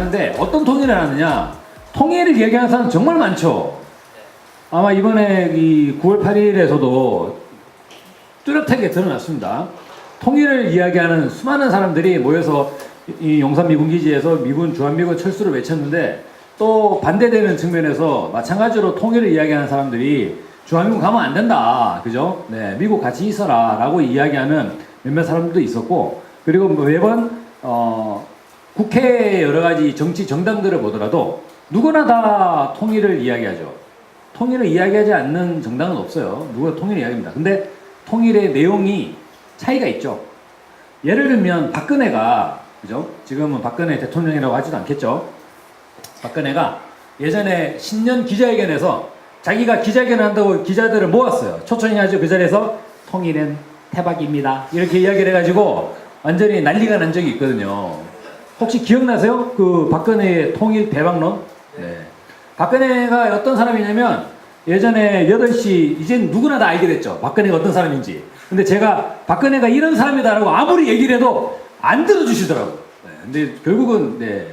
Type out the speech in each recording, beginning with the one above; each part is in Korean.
하는데 어떤 통일을 하느냐? 통일을 이야기하는 사람 정말 많죠. 아마 이번에 이 9월 8일에서도 뚜렷하게 드러났습니다. 통일을 이야기하는 수많은 사람들이 모여서 이 용산 미군기지에서 미군 주한미군 철수를 외쳤는데, 또 반대되는 측면에서 마찬가지로 통일을 이야기하는 사람들이 주한미군 가면 안 된다, 그죠? 네, 미국 같이 있어라 라고 이야기하는 몇몇 사람들도 있었고, 그리고 매번 국회 여러 가지 정치 정당들을 보더라도 누구나 다 통일을 이야기하죠. 통일을 이야기하지 않는 정당은 없어요. 누구나 통일을 이야기합니다. 근데 통일의 내용이 차이가 있죠. 예를 들면 박근혜가, 그죠? 지금은 박근혜 대통령이라고 하지도 않겠죠. 박근혜가 예전에 신년 기자회견에서 자기가 기자회견을 한다고 기자들을 모았어요. 초청해가지고 그 자리에서 통일은 태박입니다, 이렇게 이야기를 해가지고 완전히 난리가 난 적이 있거든요. 혹시 기억나세요? 그 박근혜의 통일 대박론? 네. 박근혜가 어떤 사람이냐면 예전에 8시, 이젠 누구나 다 알게 됐죠. 박근혜가 어떤 사람인지. 근데 제가 박근혜가 이런 사람이다라고 아무리 얘기를 해도 안 들어주시더라고요. 네. 근데 결국은, 네.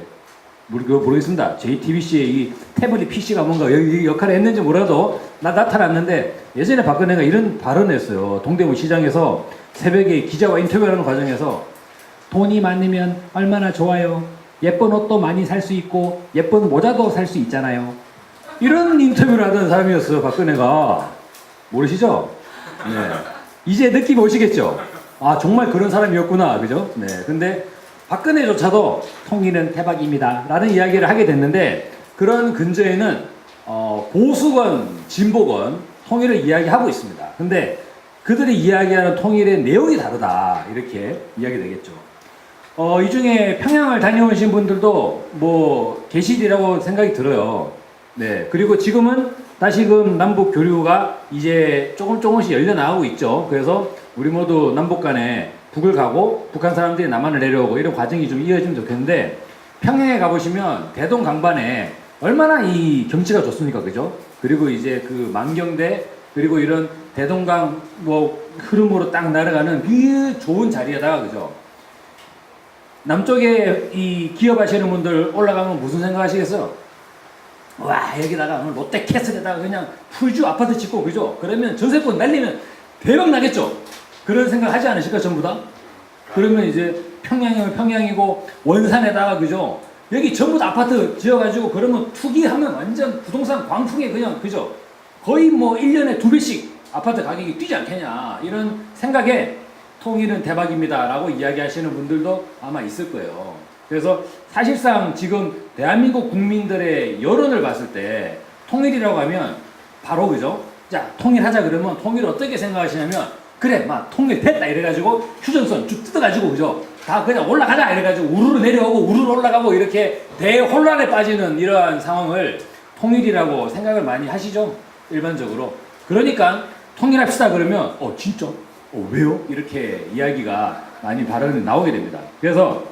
모르겠습니다. JTBC의 이 태블릿 PC가 뭔가 여기 역할을 했는지 몰라도 나타났는데, 예전에 박근혜가 이런 발언을 했어요. 동대문 시장에서 새벽에 기자와 인터뷰하는 과정에서 돈이 많으면 얼마나 좋아요. 예쁜 옷도 많이 살 수 있고 예쁜 모자도 살 수 있잖아요. 이런 인터뷰를 하던 사람이었어요, 박근혜가. 모르시죠? 네. 이제 느낌 오시겠죠? 아, 정말 그런 사람이었구나, 그죠? 네. 근데 박근혜조차도 통일은 대박입니다 라는 이야기를 하게 됐는데, 그런 근저에는 보수건 진보건 통일을 이야기하고 있습니다. 근데 그들이 이야기하는 통일의 내용이 다르다, 이렇게 이야기되겠죠. 이 중에 평양을 다녀오신 분들도 뭐 계시리라고 생각이 들어요. 네. 그리고 지금은 다시금 남북 교류가 이제 조금씩 열려나가고 있죠. 그래서 우리 모두 남북 간에 북을 가고 북한 사람들이 남한을 내려오고 이런 과정이 좀 이어지면 좋겠는데, 평양에 가보시면 대동 강반에 얼마나 이 경치가 좋습니까, 그죠? 그리고 이제 그 만경대, 그리고 이런 대동강 뭐 흐름으로 딱 날아가는 그 좋은 자리에다가, 그죠? 남쪽에 이 기업하시는 분들 올라가면 무슨 생각 하시겠어요? 와, 여기다가 롯데캐슬에다가 그냥 풀주 아파트 짓고, 그죠? 그러면 전세권 날리면 대박 나겠죠? 그런 생각 하지 않으실까, 전부 다? 그러면 이제 평양이면 평양이고, 원산에다가, 그죠? 여기 전부 다 아파트 지어가지고, 그러면 투기하면 완전 부동산 광풍에 그냥, 그죠? 거의 뭐 1년에 2배씩 아파트 가격이 뛰지 않겠냐, 이런 생각에 통일은 대박입니다 라고 이야기하시는 분들도 아마 있을 거예요. 그래서 사실상 지금 대한민국 국민들의 여론을 봤을 때 통일이라고 하면 바로, 그죠? 자, 통일하자 그러면 통일을 어떻게 생각하시냐면, 그래, 막 통일됐다 이래가지고 휴전선 쭉 뜯어가지고, 그죠? 다 그냥 올라가자 이래가지고 우르르 내려오고 우르르 올라가고 이렇게 대혼란에 빠지는 이러한 상황을 통일이라고 생각을 많이 하시죠? 일반적으로. 그러니까 통일합시다 그러면 진짜? 왜요? 이렇게 이야기가 많이 발언이 나오게 됩니다. 그래서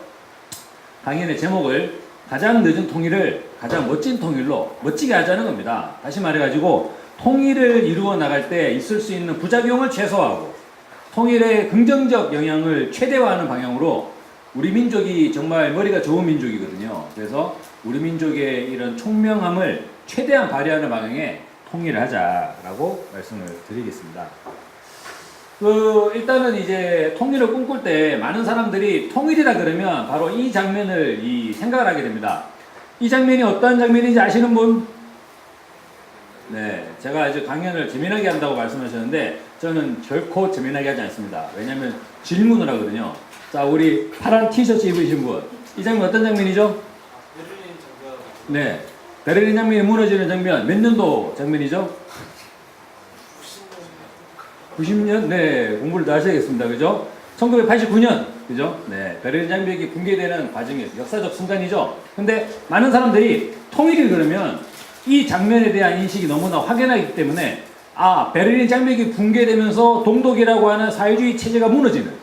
강연의 제목을 가장 늦은 통일을 가장 멋진 통일로 멋지게 하자는 겁니다. 다시 말해가지고 통일을 이루어 나갈 때 있을 수 있는 부작용을 최소화하고 통일의 긍정적 영향을 최대화하는 방향으로, 우리 민족이 정말 머리가 좋은 민족이거든요. 그래서 우리 민족의 이런 총명함을 최대한 발휘하는 방향에 통일을 하자라고 말씀을 드리겠습니다. 일단은 이제 통일을 꿈꿀 때 많은 사람들이 통일이라 그러면 바로 이 장면을 생각을 하게 됩니다. 이 장면이 어떤 장면인지 아시는 분? 네, 제가 이제 강연을 재미나게 한다고 말씀하셨는데 저는 결코 재미나게 하지 않습니다. 왜냐하면 질문을 하거든요. 자, 우리 파란 티셔츠 입으신 분, 이 장면 어떤 장면이죠? 베를린 장면. 네, 베를린 장면이 무너지는 장면 몇 년도 장면이죠? 90년? 네, 공부를 더 하셔야겠습니다. 그죠? 1989년, 그죠? 네, 베를린 장벽이 붕괴되는 과정이 역사적 순간이죠. 근데 많은 사람들이 통일이 그러면 이 장면에 대한 인식이 너무나 확연하기 때문에, 베를린 장벽이 붕괴되면서 동독이라고 하는 사회주의 체제가 무너지는,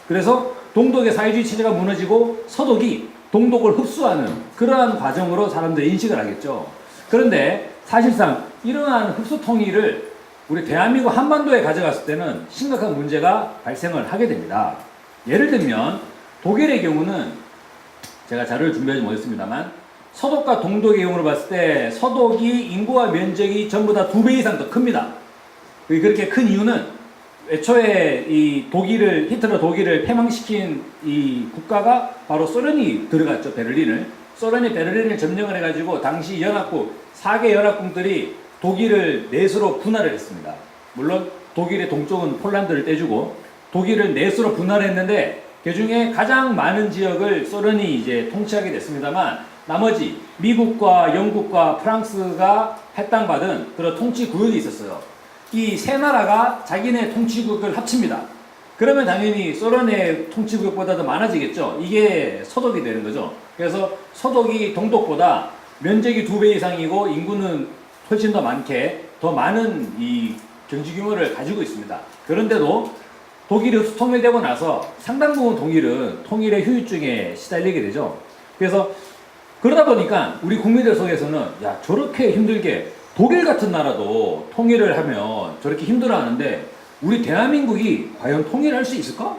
그래서 동독의 사회주의 체제가 무너지고 서독이 동독을 흡수하는 그러한 과정으로 사람들이 인식을 하겠죠. 그런데 사실상 이러한 흡수 통일을 우리 대한민국 한반도에 가져갔을 때는 심각한 문제가 발생을 하게 됩니다. 예를 들면 독일의 경우는 제가 자료를 준비하지 못했습니다만 서독과 동독의 경우로 봤을 때 서독이 인구와 면적이 전부 다 2배 이상 더 큽니다. 그렇게 큰 이유는 애초에 이 독일을, 히틀러 독일을 패망시킨 이 국가가 바로 소련이 들어갔죠. 베를린을. 소련이 베를린을 점령을 해가지고 당시 연합국, 4개 연합국들이 독일을 넷으로 분할을 했습니다. 물론 독일의 동쪽은 폴란드를 떼주고 독일을 넷으로 분할을 했는데 그 중에 가장 많은 지역을 소련이 이제 통치하게 됐습니다만 나머지 미국과 영국과 프랑스가 할당받은 그런 통치 구역이 있었어요. 이 세 나라가 자기네 통치구역을 합칩니다. 그러면 당연히 소련의 통치구역보다 더 많아지겠죠. 이게 서독이 되는 거죠. 그래서 서독이 동독보다 면적이 2배 이상이고 인구는 훨씬 더 많게 더 많은 이 경제 규모를 가지고 있습니다. 그런데도 독일이 통일되고 나서 상당 부분 독일은 통일의 후유증에 시달리게 되죠. 그래서 그러다 보니까 우리 국민들 속에서는 야 저렇게 힘들게 독일 같은 나라도 통일을 하면 저렇게 힘들어하는데 우리 대한민국이 과연 통일할 수 있을까?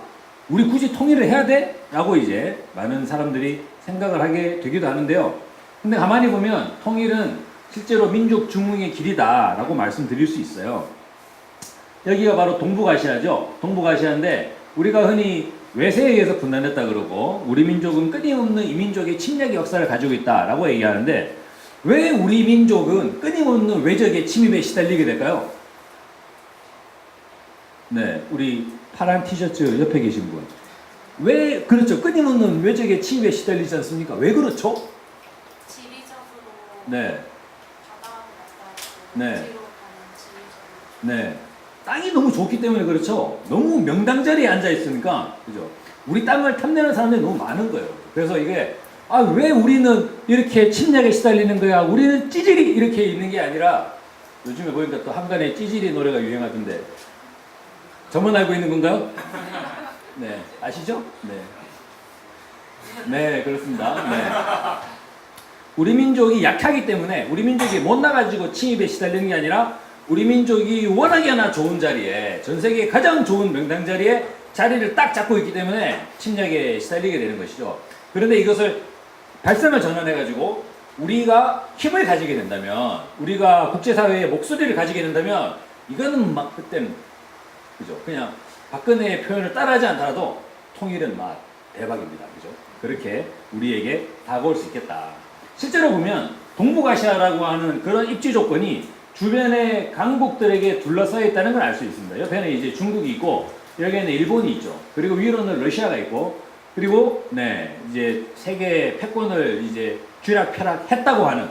우리 굳이 통일을 해야 돼? 라고 이제 많은 사람들이 생각을 하게 되기도 하는데요. 근데 가만히 보면 통일은 실제로 민족 중흥의 길이다 라고 말씀드릴 수 있어요. 여기가 바로 동북아시아죠. 동북아시아인데 우리가 흔히 외세에 의해서 분단됐다 그러고 우리 민족은 끊임없는 이민족의 침략의 역사를 가지고 있다라고 얘기하는데 왜 우리 민족은 끊임없는 외적의 침입에 시달리게 될까요? 네, 우리 파란 티셔츠 옆에 계신 분. 왜 그렇죠? 끊임없는 외적의 침입에 시달리지 않습니까? 왜 그렇죠? 지리적으로 네. 바다하고 맞닿고 네. 어디로 가는 지리적으로 네. 땅이 너무 좋기 때문에 그렇죠. 너무 명당 자리에 앉아 있으니까 그죠. 우리 땅을 탐내는 사람들이 너무 많은 거예요. 그래서 이게 왜 우리는 이렇게 침략에 시달리는 거야? 우리는 찌질이 이렇게 있는 게 아니라 요즘에 보니까 또 한간에 찌질이 노래가 유행하던데 저만 알고 있는 건가요? 네, 아시죠? 네, 네 그렇습니다. 네. 우리 민족이 약하기 때문에 우리 민족이 못 나가지고 침입에 시달리는 게 아니라 우리 민족이 워낙에나 좋은 자리에 전 세계 가장 좋은 명당 자리에 자리를 딱 잡고 있기 때문에 침략에 시달리게 되는 것이죠. 그런데 이것을 발상을 전환해가지고 우리가 힘을 가지게 된다면 우리가 국제사회의 목소리를 가지게 된다면 이거는 막 그때는 그죠 그냥 박근혜의 표현을 따라하지 않더라도 통일은 막 대박입니다. 그죠? 그렇게 우리에게 다가올 수 있겠다. 실제로 보면 동북아시아라고 하는 그런 입지 조건이 주변의 강국들에게 둘러싸여 있다는 걸 알 수 있습니다. 옆에는 이제 중국이 있고 여기에는 일본이 있죠. 그리고 위로는 러시아가 있고 그리고 네 이제 세계 패권을 이제 쥐락펴락했다고 하는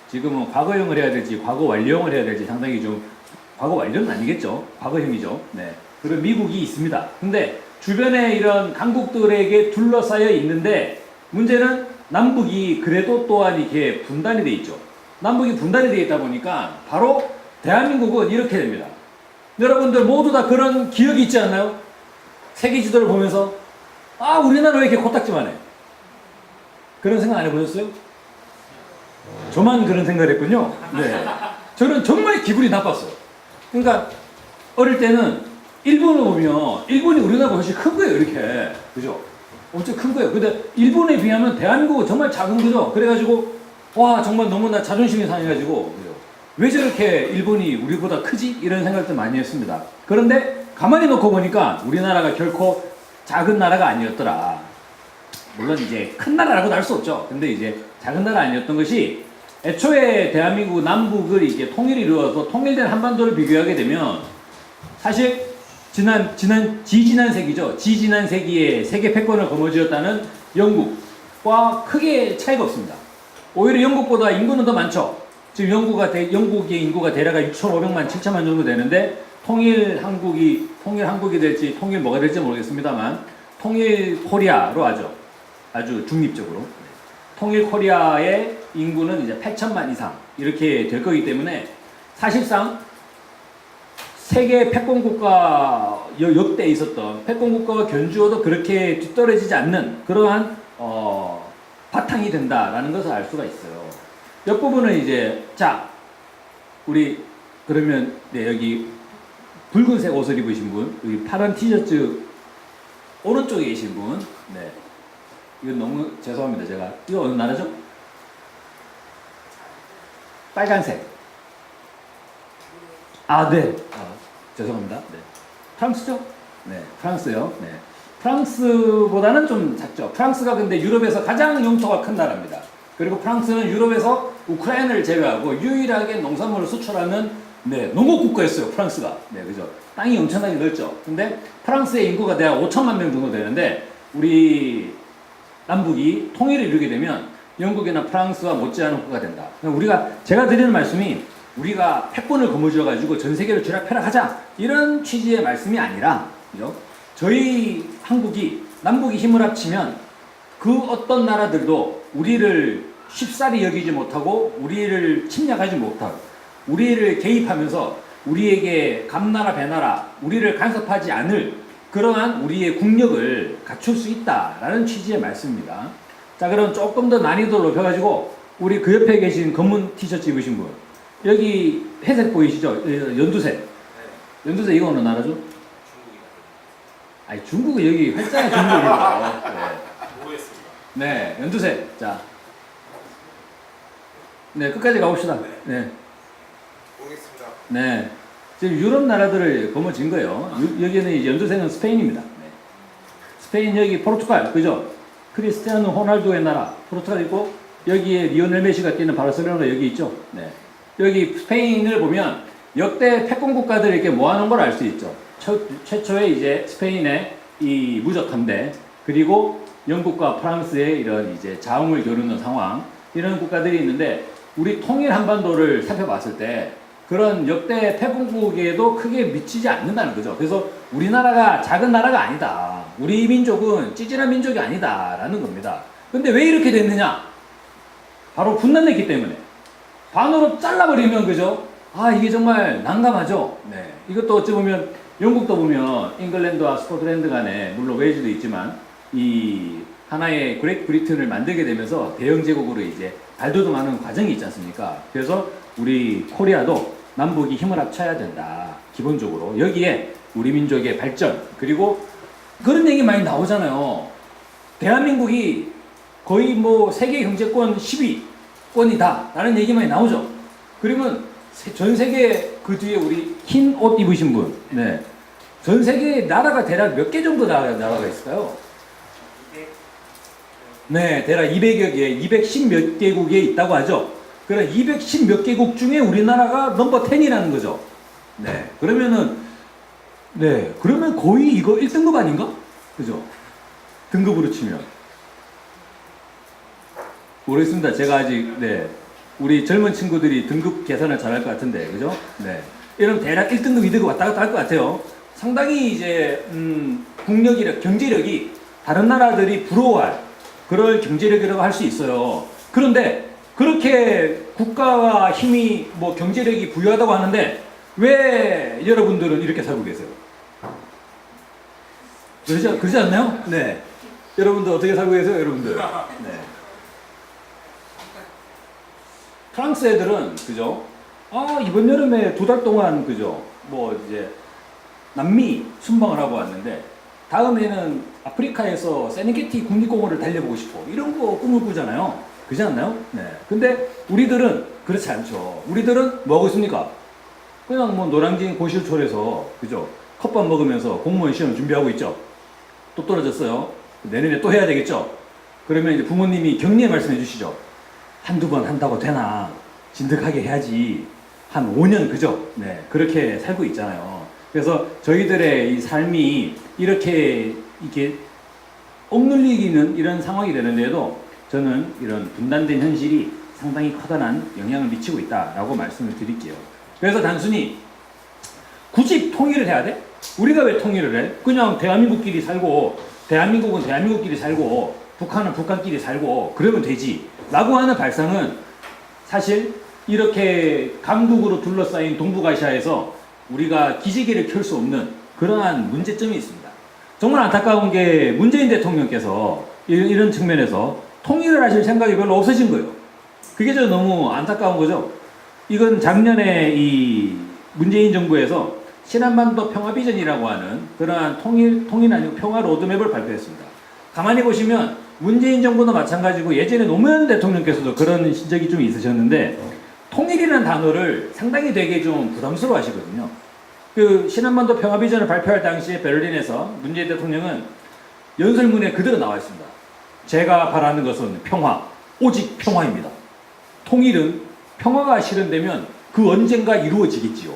지금은 과거형을 해야 될지 과거 완료형을 해야 될지 상당히 좀 과거 완료는 아니겠죠. 과거형이죠. 네 그리고 미국이 있습니다. 근데 주변에 이런 강국들에게 둘러싸여 있는데 문제는 남북이 그래도 또한 이렇게 분단이 돼 있죠. 남북이 분단이 되어 있다 보니까 바로 대한민국은 이렇게 됩니다. 여러분들 모두 다 그런 기억이 있지 않나요? 세계 지도를 보면서 우리나라 왜 이렇게 코딱지만 해? 그런 생각 안 해보셨어요? 저만 그런 생각을 했군요. 네. 저는 정말 기분이 나빴어요. 그러니까 어릴 때는 일본을 보면 일본이 우리나라보다 훨씬 큰 거예요. 이렇게. 그죠? 엄청 큰 거예요. 근데 일본에 비하면 대한민국은 정말 작은 거죠. 그래가지고 와 정말 너무나 자존심이 상해가지고 왜 저렇게 일본이 우리보다 크지? 이런 생각도 많이 했습니다. 그런데 가만히 놓고 보니까 우리나라가 결코 작은 나라가 아니었더라. 물론 이제 큰 나라라고는 할 수 없죠. 근데 이제 작은 나라 아니었던 것이 애초에 대한민국 남북을 이제 통일이 이루어서 통일된 한반도를 비교하게 되면 사실 지난 세기죠. 지지난 세기에 세계 패권을 거머쥐었다는 영국과 크게 차이가 없습니다. 오히려 영국보다 인구는 더 많죠. 지금 영국의 인구가 대략 6,500만, 7천만 정도 되는데 통일 한국이 될지 통일 뭐가 될지 모르겠습니다만 통일 코리아로 하죠. 아주 중립적으로. 통일 코리아의 인구는 이제 8천만 이상 이렇게 될 거기 때문에 사실상 세계 패권국가 역대 있었던 패권국가가 견주어도 그렇게 뒤떨어지지 않는 그러한 바탕이 된다라는 것을 알 수가 있어요. 옆부분은 이제 우리 그러면 여기 붉은색 옷을 입으신 분, 여기 파란 티셔츠 오른쪽에 계신 분, 네 이건 너무 죄송합니다. 제가 이거 어느 나라죠? 빨간색. 아, 네. 죄송합니다. 네. 프랑스죠? 네, 프랑스요. 네. 프랑스보다는 좀 작죠. 프랑스가 근데 유럽에서 가장 영토가 큰 나라입니다. 그리고 프랑스는 유럽에서 우크라이나를 제외하고 유일하게 농산물을 수출하는 농업 국가였어요. 프랑스가. 네, 그죠. 땅이 엄청나게 넓죠. 근데 프랑스의 인구가 대략 5천만 명 정도 되는데 우리 남북이 통일을 이루게 되면 영국이나 프랑스와 못지않은 국가가 된다. 제가 드리는 말씀이 우리가 패권을 거머쥐어 가지고 전 세계를 쥐락펴락하자 이런 취지의 말씀이 아니라, 그죠? 저희 한국이 남북이 힘을 합치면 그 어떤 나라들도 우리를 쉽사리 여기지 못하고 우리를 침략하지 못하고 우리를 개입하면서 우리에게 감나라 배나라 우리를 간섭하지 않을 그러한 우리의 국력을 갖출 수 있다라는 취지의 말씀입니다. 자, 그럼 조금 더 난이도를 높여가지고 우리 그 옆에 계신 검은 티셔츠 입으신 분, 여기 회색 보이시죠? 연두색. 연두색 이거 어느 나라죠? 아니, 중국은 여기 활자가 중국이에요. 네. 모르겠습니다. 네, 연두색. 자, 네, 끝까지 가봅시다. 네, 모르겠습니다. 네. 지금 유럽 나라들을 거머쥔 거예요. 여기는 이제 연두색은 스페인입니다. 네. 스페인 여기 포르투갈, 그죠? 크리스티아노 호날두의 나라 포르투갈 있고 여기에 리오넬 메시가 뛰는 바르셀로나 여기 있죠. 네. 여기 스페인을 보면 역대 패권 국가들을 이렇게 모아놓은 걸 알 수 있죠. 최초에 이제 스페인의 이 무적 함대, 그리고 영국과 프랑스의 이런 이제 자웅을 겨루는 상황, 이런 국가들이 있는데 우리 통일 한반도를 살펴봤을 때 그런 역대 패권국에도 크게 미치지 않는다는 거죠. 그래서 우리나라가 작은 나라가 아니다. 우리 민족은 찌질한 민족이 아니다라는 겁니다. 근데 왜 이렇게 됐느냐? 바로 분단됐기 때문에. 반으로 잘라버리면, 그죠? 아, 이게 정말 난감하죠? 네. 이것도 어찌 보면, 영국도 보면, 잉글랜드와 스코틀랜드 간에, 물론 웨일즈도 있지만, 이 하나의 그레이트 브리튼을 만들게 되면서 대영 제국으로 이제 발돋움하는 과정이 있지 않습니까? 그래서 우리 코리아도 남북이 힘을 합쳐야 된다. 기본적으로. 여기에 우리 민족의 발전, 그리고 그런 얘기 많이 나오잖아요. 대한민국이 거의 뭐 세계 경제권 10위권이다 라는 얘기 많이 나오죠. 그러면 전 세계 그 뒤에 우리 흰 옷 입으신 분, 네. 전 세계 나라가 대략 몇 개 정도 나라가 있을까요? 네, 대략 200여 개, 210 몇 개국에 있다고 하죠. 그럼 210 몇 개국 중에 우리나라가 넘버 10이라는 거죠. 네, 그러면 거의 이거 1등급 아닌가? 그죠? 등급으로 치면. 모르겠습니다. 제가 아직, 우리 젊은 친구들이 등급 계산을 잘할 것 같은데, 그죠? 네. 이러면 대략 1등급, 2등급 왔다 갔다 할 것 같아요. 상당히 이제, 국력이력, 경제력이 다른 나라들이 부러워할 그럴 경제력이라고 할 수 있어요. 그런데 그렇게 국가와 힘이 뭐 경제력이 부유하다고 하는데 왜 여러분들은 이렇게 살고 계세요? 그러지 않나요? 네. 여러분들 어떻게 살고 계세요, 여러분들? 네. 프랑스 애들은, 그죠? 아, 이번 여름에 2달 동안, 그죠? 뭐 이제 남미 순방을 하고 왔는데 다음에는 아프리카에서 세렝게티 국립공원을 달려보고 싶어. 이런 거 꿈을 꾸잖아요. 그렇지 않나요? 네. 근데 우리들은 그렇지 않죠. 우리들은 뭐 하고 있습니까? 그냥 뭐 노량진 고시촌에서, 그죠? 컵밥 먹으면서 공무원 시험 준비하고 있죠. 또 떨어졌어요. 내년에 또 해야 되겠죠? 그러면 이제 부모님이 격리에 말씀해 주시죠. 한두 번 한다고 되나? 진득하게 해야지. 한 5년, 그죠? 네. 그렇게 살고 있잖아요. 그래서 저희들의 이 삶이 이렇게 억눌리기는 이런 상황이 되는데도 저는 이런 분단된 현실이 상당히 커다란 영향을 미치고 있다라고 말씀을 드릴게요. 그래서 단순히 굳이 통일을 해야 돼? 우리가 왜 통일을 해? 그냥 대한민국끼리 살고, 대한민국은 대한민국끼리 살고, 북한은 북한끼리 살고, 그러면 되지. 라고 하는 발상은 사실 이렇게 강국으로 둘러싸인 동북아시아에서 우리가 기지개를 켤 수 없는 그러한 문제점이 있습니다. 정말 안타까운 게 문재인 대통령께서 이런 측면에서 통일을 하실 생각이 별로 없으신 거예요. 그게 저 너무 안타까운 거죠. 이건 작년에 이 문재인 정부에서 신한반도 평화 비전이라고 하는 그러한 통일 아니고 평화 로드맵을 발표했습니다. 가만히 보시면 문재인 정부도 마찬가지고 예전에 노무현 대통령께서도 그런 적이 좀 있으셨는데 통일이라는 단어를 상당히 되게 좀 부담스러워 하시거든요. 그 신한반도 평화비전을 발표할 당시에 베를린에서 문재인 대통령은 연설문에 그대로 나와 있습니다. 제가 바라는 것은 평화, 오직 평화입니다. 통일은 평화가 실현되면 그 언젠가 이루어지겠지요.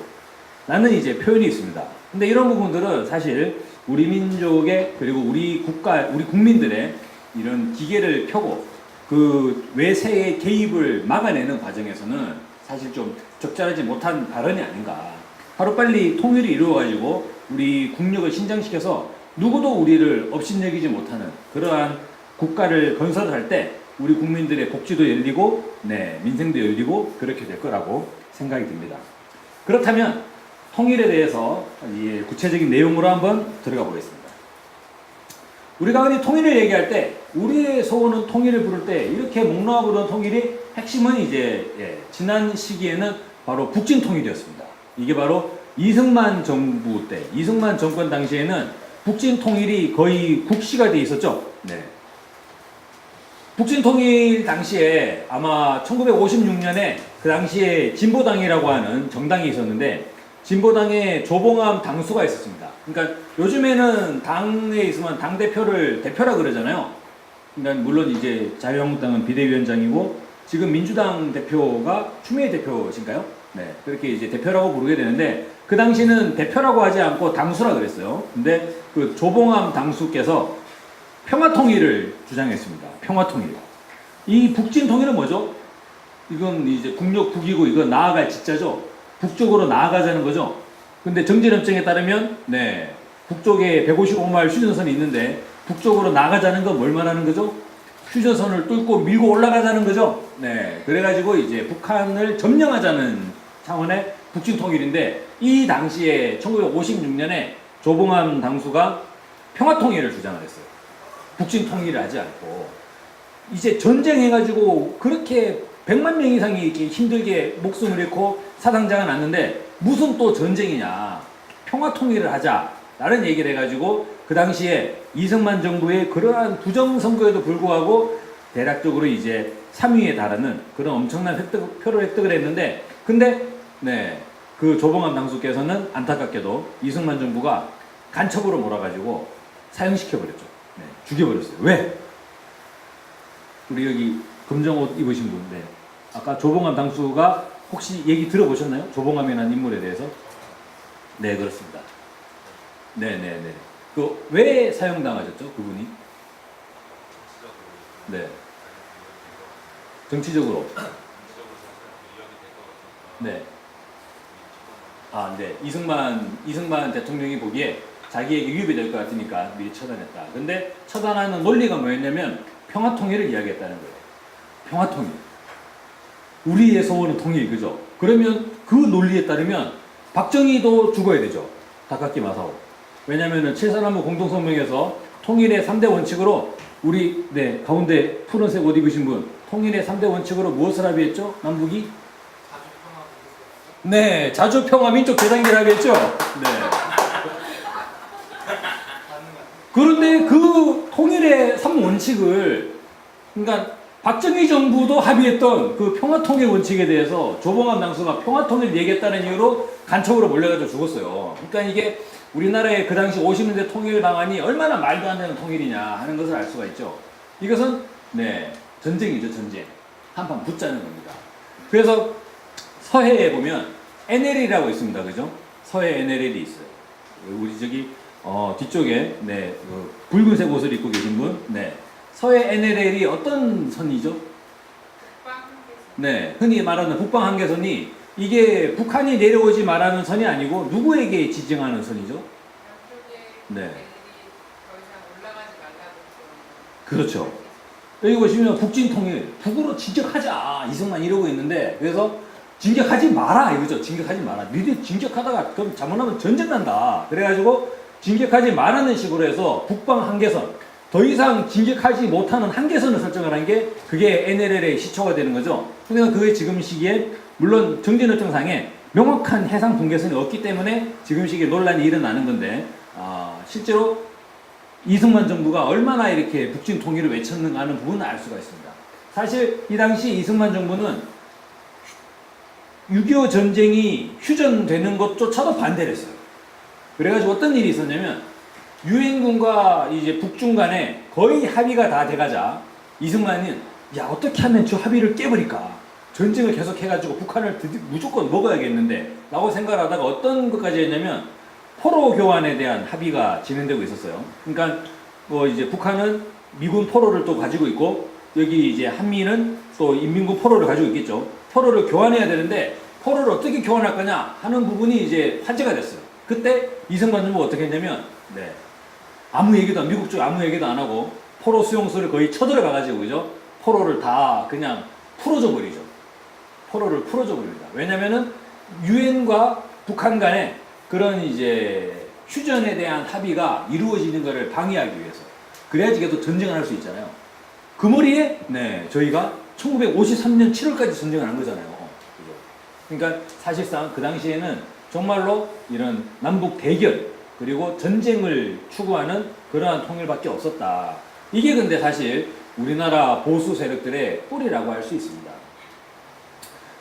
라는 이제 표현이 있습니다. 근데 이런 부분들은 사실 우리 민족의 그리고 우리 국가, 우리 국민들의 이런 기계를 펴고 그 외세의 개입을 막아내는 과정에서는 사실 좀 적절하지 못한 발언이 아닌가. 하루빨리 통일이 이루어가지고 우리 국력을 신장시켜서 누구도 우리를 업신여기지 못하는 그러한 국가를 건설할 때 우리 국민들의 복지도 열리고 네, 민생도 열리고 그렇게 될 거라고 생각이 듭니다. 그렇다면 통일에 대해서 구체적인 내용으로 한번 들어가 보겠습니다. 우리가 흔히 통일을 얘기할 때 우리의 소원은 통일을 부를 때 이렇게 목 놓아 부르는 통일이 핵심은 이제 지난 시기에는 바로 북진 통일이었습니다. 이게 바로 이승만 정부 때 이승만 정권 당시에는 북진 통일이 거의 국시가 돼 있었죠. 네. 북진 통일 당시에 아마 1956년에 그 당시에 진보당이라고 하는 정당이 있었는데 진보당에 조봉암 당수가 있었습니다. 그러니까 요즘에는 당에 있으면 당대표를 대표라 그러잖아요. 그러니까 물론 이제 자유한국당은 비대위원장이고 지금 민주당 대표가 추미애 대표신가요? 네. 그렇게 이제 대표라고 부르게 되는데 그 당시는 대표라고 하지 않고 당수라 그랬어요. 근데 그 조봉암 당수께서 평화통일을 주장했습니다. 평화통일. 이 북진 통일은 뭐죠? 이건 이제 국력 북이고 이건 나아갈 직자죠. 북쪽으로 나아가자는 거죠. 근데 정진협정에 따르면 네, 북쪽에 155마일 휴전선이 있는데 북쪽으로 나가자는 건 뭘 말하는 거죠? 휴전선을 뚫고 밀고 올라가자는 거죠. 네, 그래가지고 이제 북한을 점령하자는 차원의 북진 통일인데 이 당시에 1956년에 조봉암 당수가 평화통일을 주장을 했어요. 북진 통일을 하지 않고 이제 전쟁해가지고 그렇게 100만 명 이상이 이렇게 힘들게 목숨을 잃고 사상자가 났는데 무슨 또 전쟁이냐. 평화통일을 하자. 라는 얘기를 해가지고 그 당시에 이승만 정부의 그러한 부정선거에도 불구하고 대략적으로 이제 3위에 달하는 그런 엄청난 표를 획득을 했는데 근데 네, 그 조봉암 당수께서는 안타깝게도 이승만 정부가 간첩으로 몰아가지고 사형시켜버렸죠. 네, 죽여버렸어요. 왜? 우리 여기 검정 옷 입으신 분, 네. 아까 조봉암 당수가 혹시 얘기 들어보셨나요? 조봉암이라는 인물에 대해서? 네, 그렇습니다. 네네네. 그 왜 사형당하셨죠? 그분이? 네. 정치적으로. 네. 아, 네. 이승만 대통령이 보기에 자기에게 위협이 될 것 같으니까 미리 처단했다. 근데 처단하는 논리가 뭐였냐면 평화통일을 이야기했다는 거예요. 평화통일. 우리의 소원은 통일, 그죠? 그러면 그 논리에 따르면 박정희도 죽어야 되죠. 다카키 마사오. 왜냐면은 7.3부 공동성명에서 통일의 3대 원칙으로 우리, 네, 가운데 푸른색 옷 입으신 분, 통일의 3대 원칙으로 무엇을 합의했죠? 남북이? 네, 자주평화 민족 대단계를 합의했죠? 네. 그런데 그 통일의 3원칙을, 그러니까 박정희 정부도 합의했던 그 평화통일 원칙에 대해서 조봉암 당수가 평화통일을 얘기했다는 이유로 간첩으로 몰려가지고 죽었어요. 그러니까 이게 우리나라의 그 당시 50년대 통일 방안이 얼마나 말도 안 되는 통일이냐 하는 것을 알 수가 있죠. 이것은 네, 전쟁이죠, 전쟁. 한판 붙자는 겁니다. 그래서 서해에 보면 NLL이라고 있습니다. 그죠? 서해 NLL이 있어요. 우리 저기 뒤쪽에 네, 그 붉은색 옷을 입고 계신 분, 네. 서해 NLL이 어떤 선이죠? 네, 흔히 말하는 북방 한계선이 이게 북한이 내려오지 말라는 선이 아니고 누구에게 지정하는 선이죠? 네. 그렇죠. 여기 보시면 북진통일, 북으로 진격하자 이승만 이러고 있는데 그래서 진격하지 마라 이거죠. 진격하지 마라. 니들 진격하다가 그럼 잘못하면 전쟁 난다. 그래가지고 진격하지 말라는 식으로 해서 북방 한계선 더 이상 진격하지 못하는 한계선을 설정을 한 게 그게 NLL의 시초가 되는 거죠. 그러니까 그게 지금 시기에 물론 정진협정상에 명확한 해상 분계선이 없기 때문에 지금 시기에 논란이 일어나는 건데 실제로 이승만 정부가 얼마나 이렇게 북진 통일을 외쳤는가 하는 부분은 알 수가 있습니다. 사실 이 당시 이승만 정부는 6.25 전쟁이 휴전되는 것조차도 반대를 했어요. 그래가지고 어떤 일이 있었냐면 유엔군과 이제 북중 간에 거의 합의가 다 돼가자 이승만은 야 어떻게 하면 저 합의를 깨버릴까 전쟁을 계속 해가지고 북한을 무조건 먹어야겠는데 라고 생각하다가 어떤 것까지 했냐면 포로 교환에 대한 합의가 진행되고 있었어요. 그러니까 뭐 이제 북한은 미군 포로를 또 가지고 있고 여기 이제 한미는 또 인민군 포로를 가지고 있겠죠. 포로를 교환해야 되는데 포로를 어떻게 교환할 거냐 하는 부분이 이제 화제가 됐어요. 그때 이승만 정부가 어떻게 했냐면 아무 얘기도 미국 쪽 아무 얘기도 안 하고 포로 수용소를 거의 쳐들어가 가지고 그죠? 포로를 다 그냥 풀어줘 버리죠. 포로를 풀어줘 버립니다. 왜냐면은 유엔과 북한 간에 그런 이제 휴전에 대한 합의가 이루어지는 것을 방해하기 위해서 그래야지 계속 전쟁을 할 수 있잖아요. 그 머리에 저희가 1953년 7월까지 전쟁을 한 거잖아요. 그죠? 그러니까 사실상 그 당시에는 정말로 이런 남북 대결 그리고 전쟁을 추구하는 그러한 통일밖에 없었다. 이게 근데 사실 우리나라 보수 세력들의 뿌리라고 할 수 있습니다.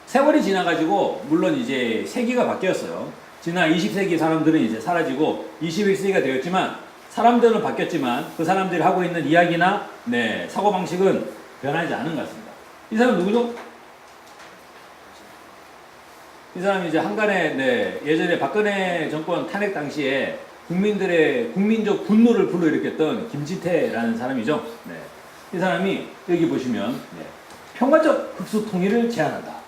세월이 지나가지고 물론 이제 세기가 바뀌었어요. 지난 20세기 사람들은 이제 사라지고 21세기가 되었지만 사람들은 바뀌었지만 그 사람들이 하고 있는 이야기나 사고방식은 변하지 않은 것 같습니다. 이 사람 누구죠? 이 사람이 이제 한간에 예전에 박근혜 정권 탄핵 당시에 국민들의 국민적 분노를 불러일으켰던 김진태라는 사람이죠. 이 사람이 여기 보시면 평화적 흑수 통일을 제안한다.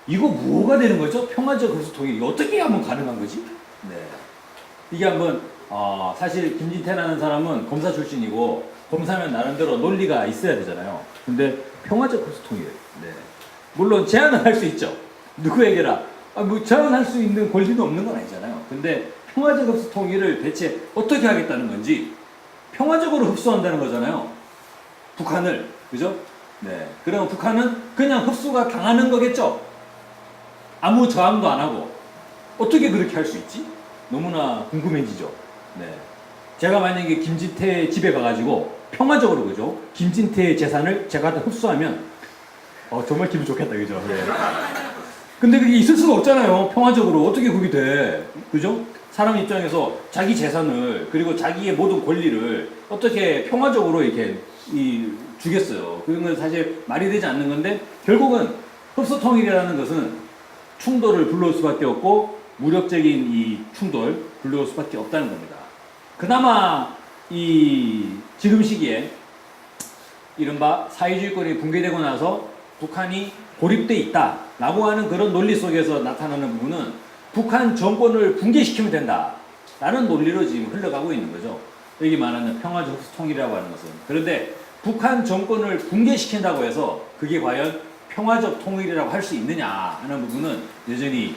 이거 뭐가 되는 거죠? 평화적 흑수 통일 이거 어떻게 하면 가능한 거지? 이게 한번 사실 김진태라는 사람은 검사 출신이고 검사면 나름대로 논리가 있어야 되잖아요. 근데 평화적 흑수 통일 물론 제안을 할 수 있죠. 누구에게나 뭐 제안할 수 있는 권리는 없는 건 아니잖아요. 근데 평화적 흡수 통일을 대체 어떻게 하겠다는 건지 평화적으로 흡수한다는 거잖아요. 북한을 그죠? 그럼 북한은 그냥 흡수가 당하는 거겠죠. 아무 저항도 안 하고 어떻게 그렇게 할 수 있지? 너무나 궁금해지죠. 제가 만약에 김진태 집에 가가지고 평화적으로 그죠? 김진태의 재산을 제가 다 흡수하면 정말 기분 좋겠다 그죠? 근데 그게 있을 수가 없잖아요. 평화적으로 어떻게 그게 돼? 그죠? 사람 입장에서 자기 재산을 그리고 자기의 모든 권리를 어떻게 평화적으로 이렇게 주겠어요. 그런 건 사실 말이 되지 않는 건데 결국은 흡수통일이라는 것은 충돌을 불러올 수밖에 없고 무력적인 이 충돌 불러올 수밖에 없다는 겁니다. 그나마 지금 시기에 이른바 사회주의권이 붕괴되고 나서 북한이 고립돼 있다라고 하는 그런 논리 속에서 나타나는 부분은 북한 정권을 붕괴시키면 된다라는 논리로 지금 흘러가고 있는 거죠. 여기 말하는 평화적 흡수 통일이라고 하는 것은. 그런데 북한 정권을 붕괴시킨다고 해서 그게 과연 평화적 통일이라고 할 수 있느냐 하는 부분은 여전히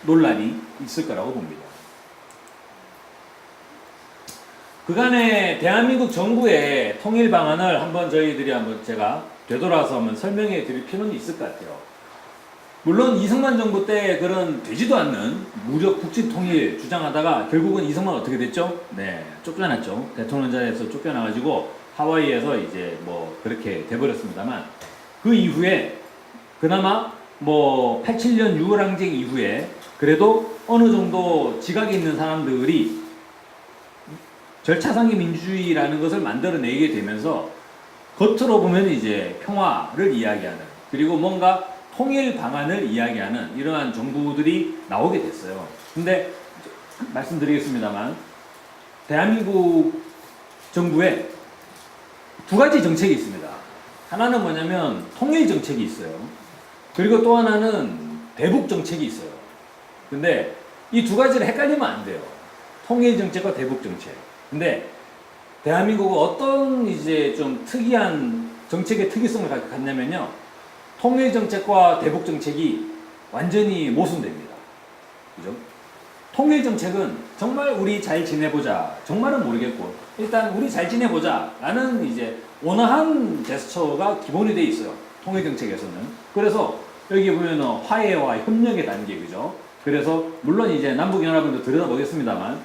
논란이 있을 거라고 봅니다. 그간의 대한민국 정부의 통일 방안을 한번 저희들이 제가 되돌아서 한번 설명해 드릴 필요는 있을 것 같아요. 물론 이승만 정부 때 그런 되지도 않는 무력 국진 통일 주장하다가 결국은 이승만 어떻게 됐죠? 쫓겨났죠. 대통령 자리에서 쫓겨나가지고 하와이에서 이제 뭐 그렇게 돼버렸습니다만 그 이후에 그나마 뭐 87년 6월 항쟁 이후에 그래도 어느 정도 지각이 있는 사람들이 절차상의 민주주의라는 것을 만들어내게 되면서 겉으로 보면 이제 평화를 이야기하는 그리고 뭔가 통일 방안을 이야기하는 이러한 정부들이 나오게 됐어요. 근데 말씀드리겠습니다만 대한민국 정부에 두 가지 정책이 있습니다. 하나는 뭐냐면 통일 정책이 있어요. 그리고 또 하나는 대북 정책이 있어요. 근데 이 두 가지를 헷갈리면 안 돼요. 통일 정책과 대북 정책. 근데 대한민국은 어떤 이제 좀 특이한 정책의 특이성을 갖냐면요. 통일 정책과 대북 정책이 완전히 모순됩니다. 그죠? 통일 정책은 정말 우리 잘 지내보자. 정말은 모르겠고 일단 우리 잘 지내보자 라는 이제 온화한 제스처가 기본이 돼 있어요. 통일 정책에서는. 그래서 여기 보면은 화해와 협력의 단계 그죠? 그래서 물론 이제 남북연합도 들여다보겠습니다만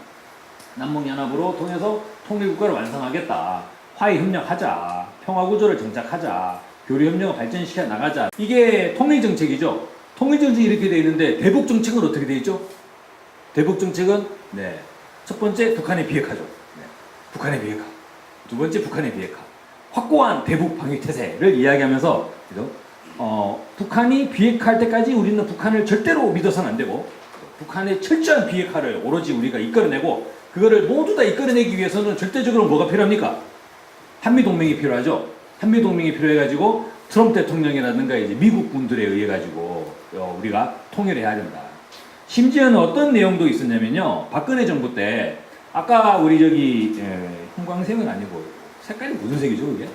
남북연합으로 통해서 통일국가를 완성하겠다. 화해 협력하자. 평화구조를 정착하자. 교류 협력을 발전시켜 나가자. 이게 통일 정책이죠. 통일 정책이 이렇게 돼 있는데 대북 정책은 어떻게 돼 있죠? 대북 정책은 네. 첫 번째 북한의 비핵화죠. 네. 북한의 비핵화. 두 번째 북한의 비핵화. 확고한 대북 방위 태세를 이야기하면서 그죠? 북한이 비핵화할 때까지 우리는 북한을 절대로 믿어서는 안 되고 북한의 철저한 비핵화를 오로지 우리가 이끌어내고 그거를 모두 다 이끌어내기 위해서는 절대적으로 뭐가 필요합니까? 한미동맹이 필요하죠. 한미동맹이 필요해가지고 트럼프 대통령이라든가 이제 미국 분들에 의해 가지고 우리가 통일해야 된다. 심지어는 어떤 내용도 있었냐면요. 박근혜 정부 때 아까 우리 저기 형광색은 아니고 색깔이 무슨 색이죠, 그게?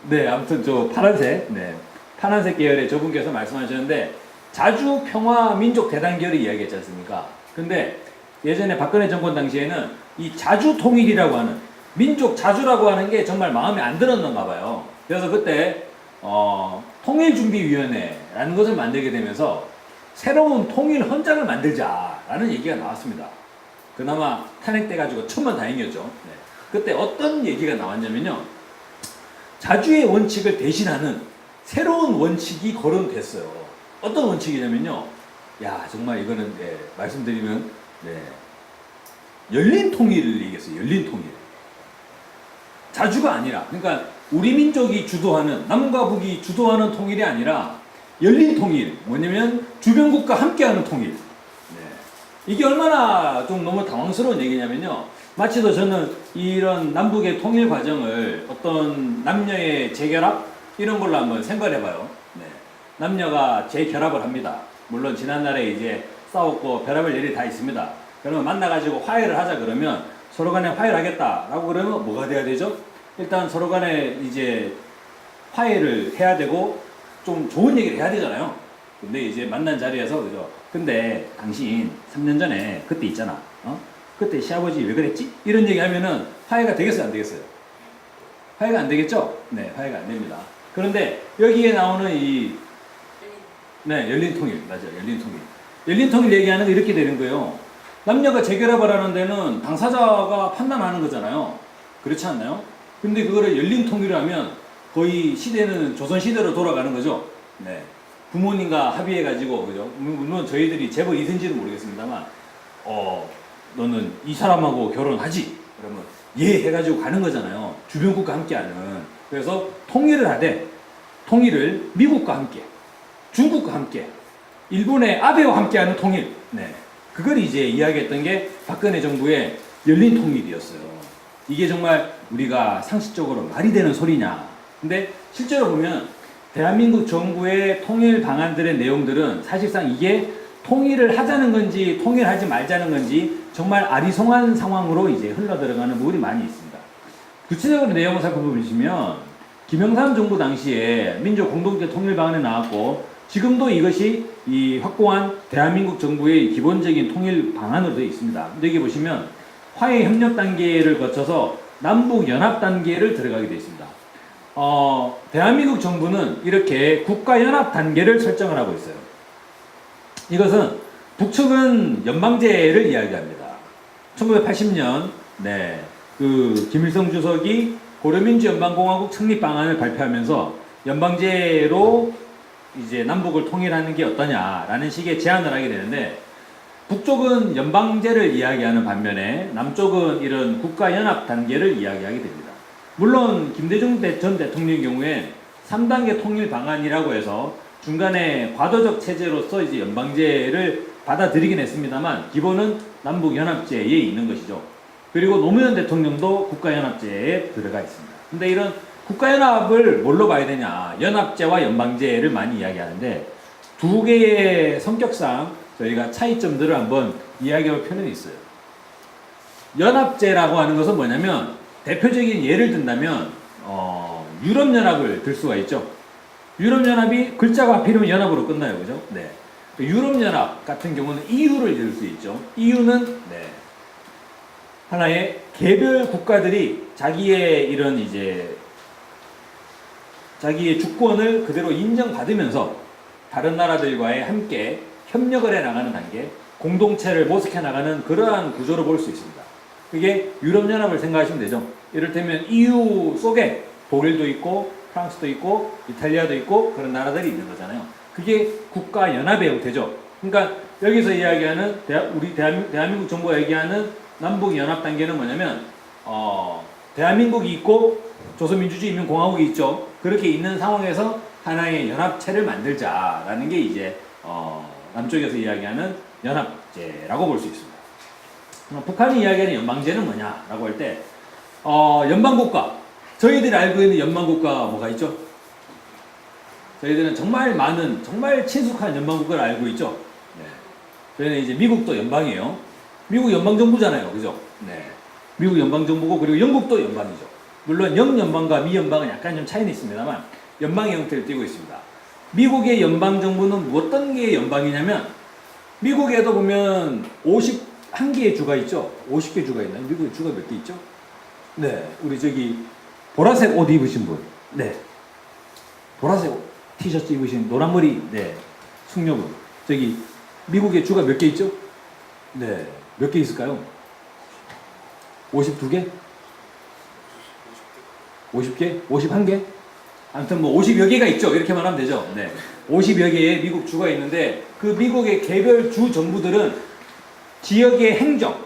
네, 아무튼 저 파란색, 네, 파란색 계열의 저분께서 말씀하셨는데 자주 평화 민족 대단결을 이야기했지 않습니까? 근데 예전에 박근혜 정권 당시에는 이 자주 통일이라고 하는 민족 자주라고 하는 게 정말 마음에 안 들었는가 봐요. 그래서 그때 통일준비위원회라는 것을 만들게 되면서 새로운 통일 헌장을 만들자라는 얘기가 나왔습니다. 그나마 탄핵돼가지고 천만다행이었죠. 네. 그때 어떤 얘기가 나왔냐면요. 자주의 원칙을 대신하는 새로운 원칙이 거론됐어요. 어떤 원칙이냐면요. 야, 정말 이거는 네, 말씀드리면 네, 열린 통일을 얘기했어요. 열린 통일. 자주가 아니라, 그러니까 우리 민족이 주도하는, 남과 북이 주도하는 통일이 아니라 열린 통일. 뭐냐면 주변국과 함께하는 통일. 네. 이게 얼마나 좀 너무 당황스러운 얘기냐면요. 마치도 저는 이런 남북의 통일 과정을 어떤 남녀의 재결합 이런 걸로 한번 생각을 해봐요. 네. 남녀가 재결합을 합니다. 물론 지난날에 이제 싸웠고 별의별 일이 다 있습니다. 그러면 만나가지고 화해를 하자 그러면 서로 간에 화해를 하겠다라고 그러면 뭐가 돼야 되죠? 일단 서로 간에 이제 화해를 해야 되고 좀 좋은 얘기를 해야 되잖아요. 근데 이제 만난 자리에서 그죠? 근데 당신 3년 전에 그때 있잖아. 그때 시아버지 왜 그랬지? 이런 얘기 하면은 화해가 되겠어요, 안 되겠어요? 화해가 안 되겠죠? 네, 화해가 안 됩니다. 그런데 여기에 나오는 네, 열린 통일. 맞아요, 열린 통일. 열린 통일 얘기하는 거 이렇게 되는 거예요. 남녀가 재결합을 하는 데는 당사자가 판단하는 거잖아요. 그렇지 않나요? 근데 그거를 열린 통일을 하면 거의 시대는 조선시대로 돌아가는 거죠. 네. 부모님과 합의해가지고, 그죠? 물론 저희들이 재벌 이든지는 모르겠습니다만, 너는 이 사람하고 결혼하지? 그러면 예 해가지고 가는 거잖아요. 주변국과 함께하는. 그래서 통일을 하되 통일을 미국과 함께, 중국과 함께, 일본의 아베와 함께하는 통일. 네. 그걸 이제 이야기했던 게 박근혜 정부의 열린 통일이었어요. 이게 정말 우리가 상식적으로 말이 되는 소리냐. 근데 실제로 보면 대한민국 정부의 통일 방안들의 내용들은 사실상 이게 통일을 하자는 건지 통일하지 말자는 건지 정말 아리송한 상황으로 이제 흘러들어가는 부분이 많이 있습니다. 구체적으로 내용을 살펴보시면 김영삼 정부 당시에 민족 공동체 통일 방안에 나왔고 지금도 이것이 이 확고한 대한민국 정부의 기본적인 통일 방안으로 되어 있습니다. 근데 여기 보시면 화해 협력 단계를 거쳐서 남북 연합 단계를 들어가게 되어 있습니다. 대한민국 정부는 이렇게 국가 연합 단계를 설정을 하고 있어요. 이것은 북측은 연방제를 이야기합니다. 1980년 네, 그 김일성 주석이 고려민주연방공화국 창립 방안을 발표하면서 연방제로 이제 남북을 통일하는 게 어떠냐라는 식의 제안을 하게 되는데 북쪽은 연방제를 이야기하는 반면에 남쪽은 이런 국가연합 단계를 이야기하게 됩니다. 물론 김대중 전 대통령의 경우에 3단계 통일 방안이라고 해서 중간에 과도적 체제로서 이제 연방제를 받아들이긴 했습니다만 기본은 남북연합제에 있는 것이죠. 그리고 노무현 대통령도 국가연합제에 들어가 있습니다. 근데 이런 국가연합을 뭘로 봐야 되냐? 연합제와 연방제를 많이 이야기하는데 두 개의 성격상 저희가 차이점들을 한번 이야기할 필요는 있어요. 연합제라고 하는 것은 뭐냐면 대표적인 예를 든다면 유럽연합을 들 수가 있죠. 유럽연합이 글자가 합히면 연합으로 끝나요. 그죠? 네. 유럽연합 같은 경우는 EU를 들 수 있죠. EU는 네. 하나의 개별 국가들이 자기의 이런 이제 자기의 주권을 그대로 인정받으면서 다른 나라들과의 함께 협력을 해 나가는 단계, 공동체를 모색해 나가는 그러한 구조로 볼 수 있습니다. 그게 유럽연합을 생각하시면 되죠. 이를테면 EU 속에 독일도 있고 프랑스도 있고 이탈리아도 있고 그런 나라들이 있는 거잖아요. 그게 국가 연합의 형태죠. 그러니까 여기서 이야기하는 우리 대한민국 정부가 얘기하는 남북 연합 단계는 뭐냐면 대한민국이 있고 조선민주주의인민공화국이 있죠. 그렇게 있는 상황에서 하나의 연합체를 만들자라는 게 이제 남쪽에서 이야기하는 연합제라고 볼 수 있습니다. 북한이 이야기하는 연방제는 뭐냐라고 할 때 연방국가, 저희들이 알고 있는 연방국가 뭐가 있죠? 저희들은 정말 많은, 정말 친숙한 연방국가를 알고 있죠. 네. 저희는 이제 미국도 연방이에요. 미국 연방정부잖아요, 그죠? 네. 미국 연방정부고, 그리고 영국도 연방이죠. 물론 영연방과 미연방은 약간 좀 차이는 있습니다만 연방의 형태를 띠고 있습니다. 미국의 연방정부는 어떤 게 연방이냐면, 미국에도 보면 51개의 주가 있죠. 50개 주가 있나요? 미국에 주가 몇 개 있죠? 네, 우리 저기 보라색 옷 입으신 분, 네, 보라색 티셔츠 입으신 노란머리, 네, 숙녀분, 저기 미국에 주가 몇 개 있죠? 네, 몇 개 있을까요? 52개? 50개? 51개? 아무튼 뭐 50여 개가 있죠. 이렇게 말하면 되죠. 네, 50여 개의 미국 주가 있는데, 그 미국의 개별 주 정부들은 지역의 행정,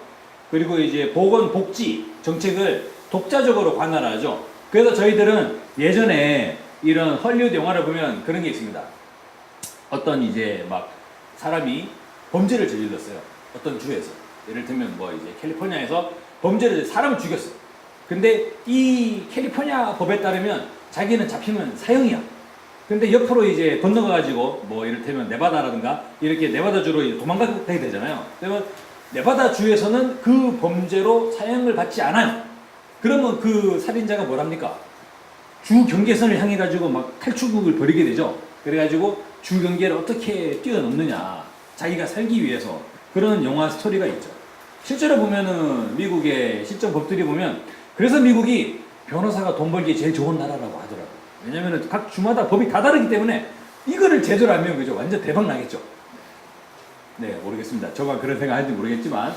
그리고 이제 보건 복지 정책을 독자적으로 관할하죠. 그래서 저희들은 예전에 이런 헐리우드 영화를 보면 그런 게 있습니다. 어떤 이제 막 사람이 범죄를 저질렀어요. 어떤 주에서. 예를 들면 뭐 이제 캘리포니아에서 범죄를 사람을 죽였어요. 근데 이 캘리포니아 법에 따르면 자기는 잡히면 사형이야. 근데 옆으로 이제 건너가가지고 뭐 이를테면 네바다라든가 이렇게 네바다주로 이제 도망가게 되잖아요. 그러면 네바다 주에서는 그 범죄로 사형을 받지 않아요. 그러면 그 살인자가 뭘 합니까? 주 경계선을 향해 가지고 막 탈출극을 벌이게 되죠. 그래가지고 주 경계를 어떻게 뛰어넘느냐, 자기가 살기 위해서. 그런 영화 스토리가 있죠. 실제로 보면은 미국의 실정 법들이 보면, 그래서 미국이 변호사가 돈 벌기에 제일 좋은 나라라고 하더라고요. 왜냐면은 각 주마다 법이 다 다르기 때문에 이거를 제대로 알면 그죠, 완전 대박 나겠죠. 네, 모르겠습니다. 저가 그런 생각할지 모르겠지만,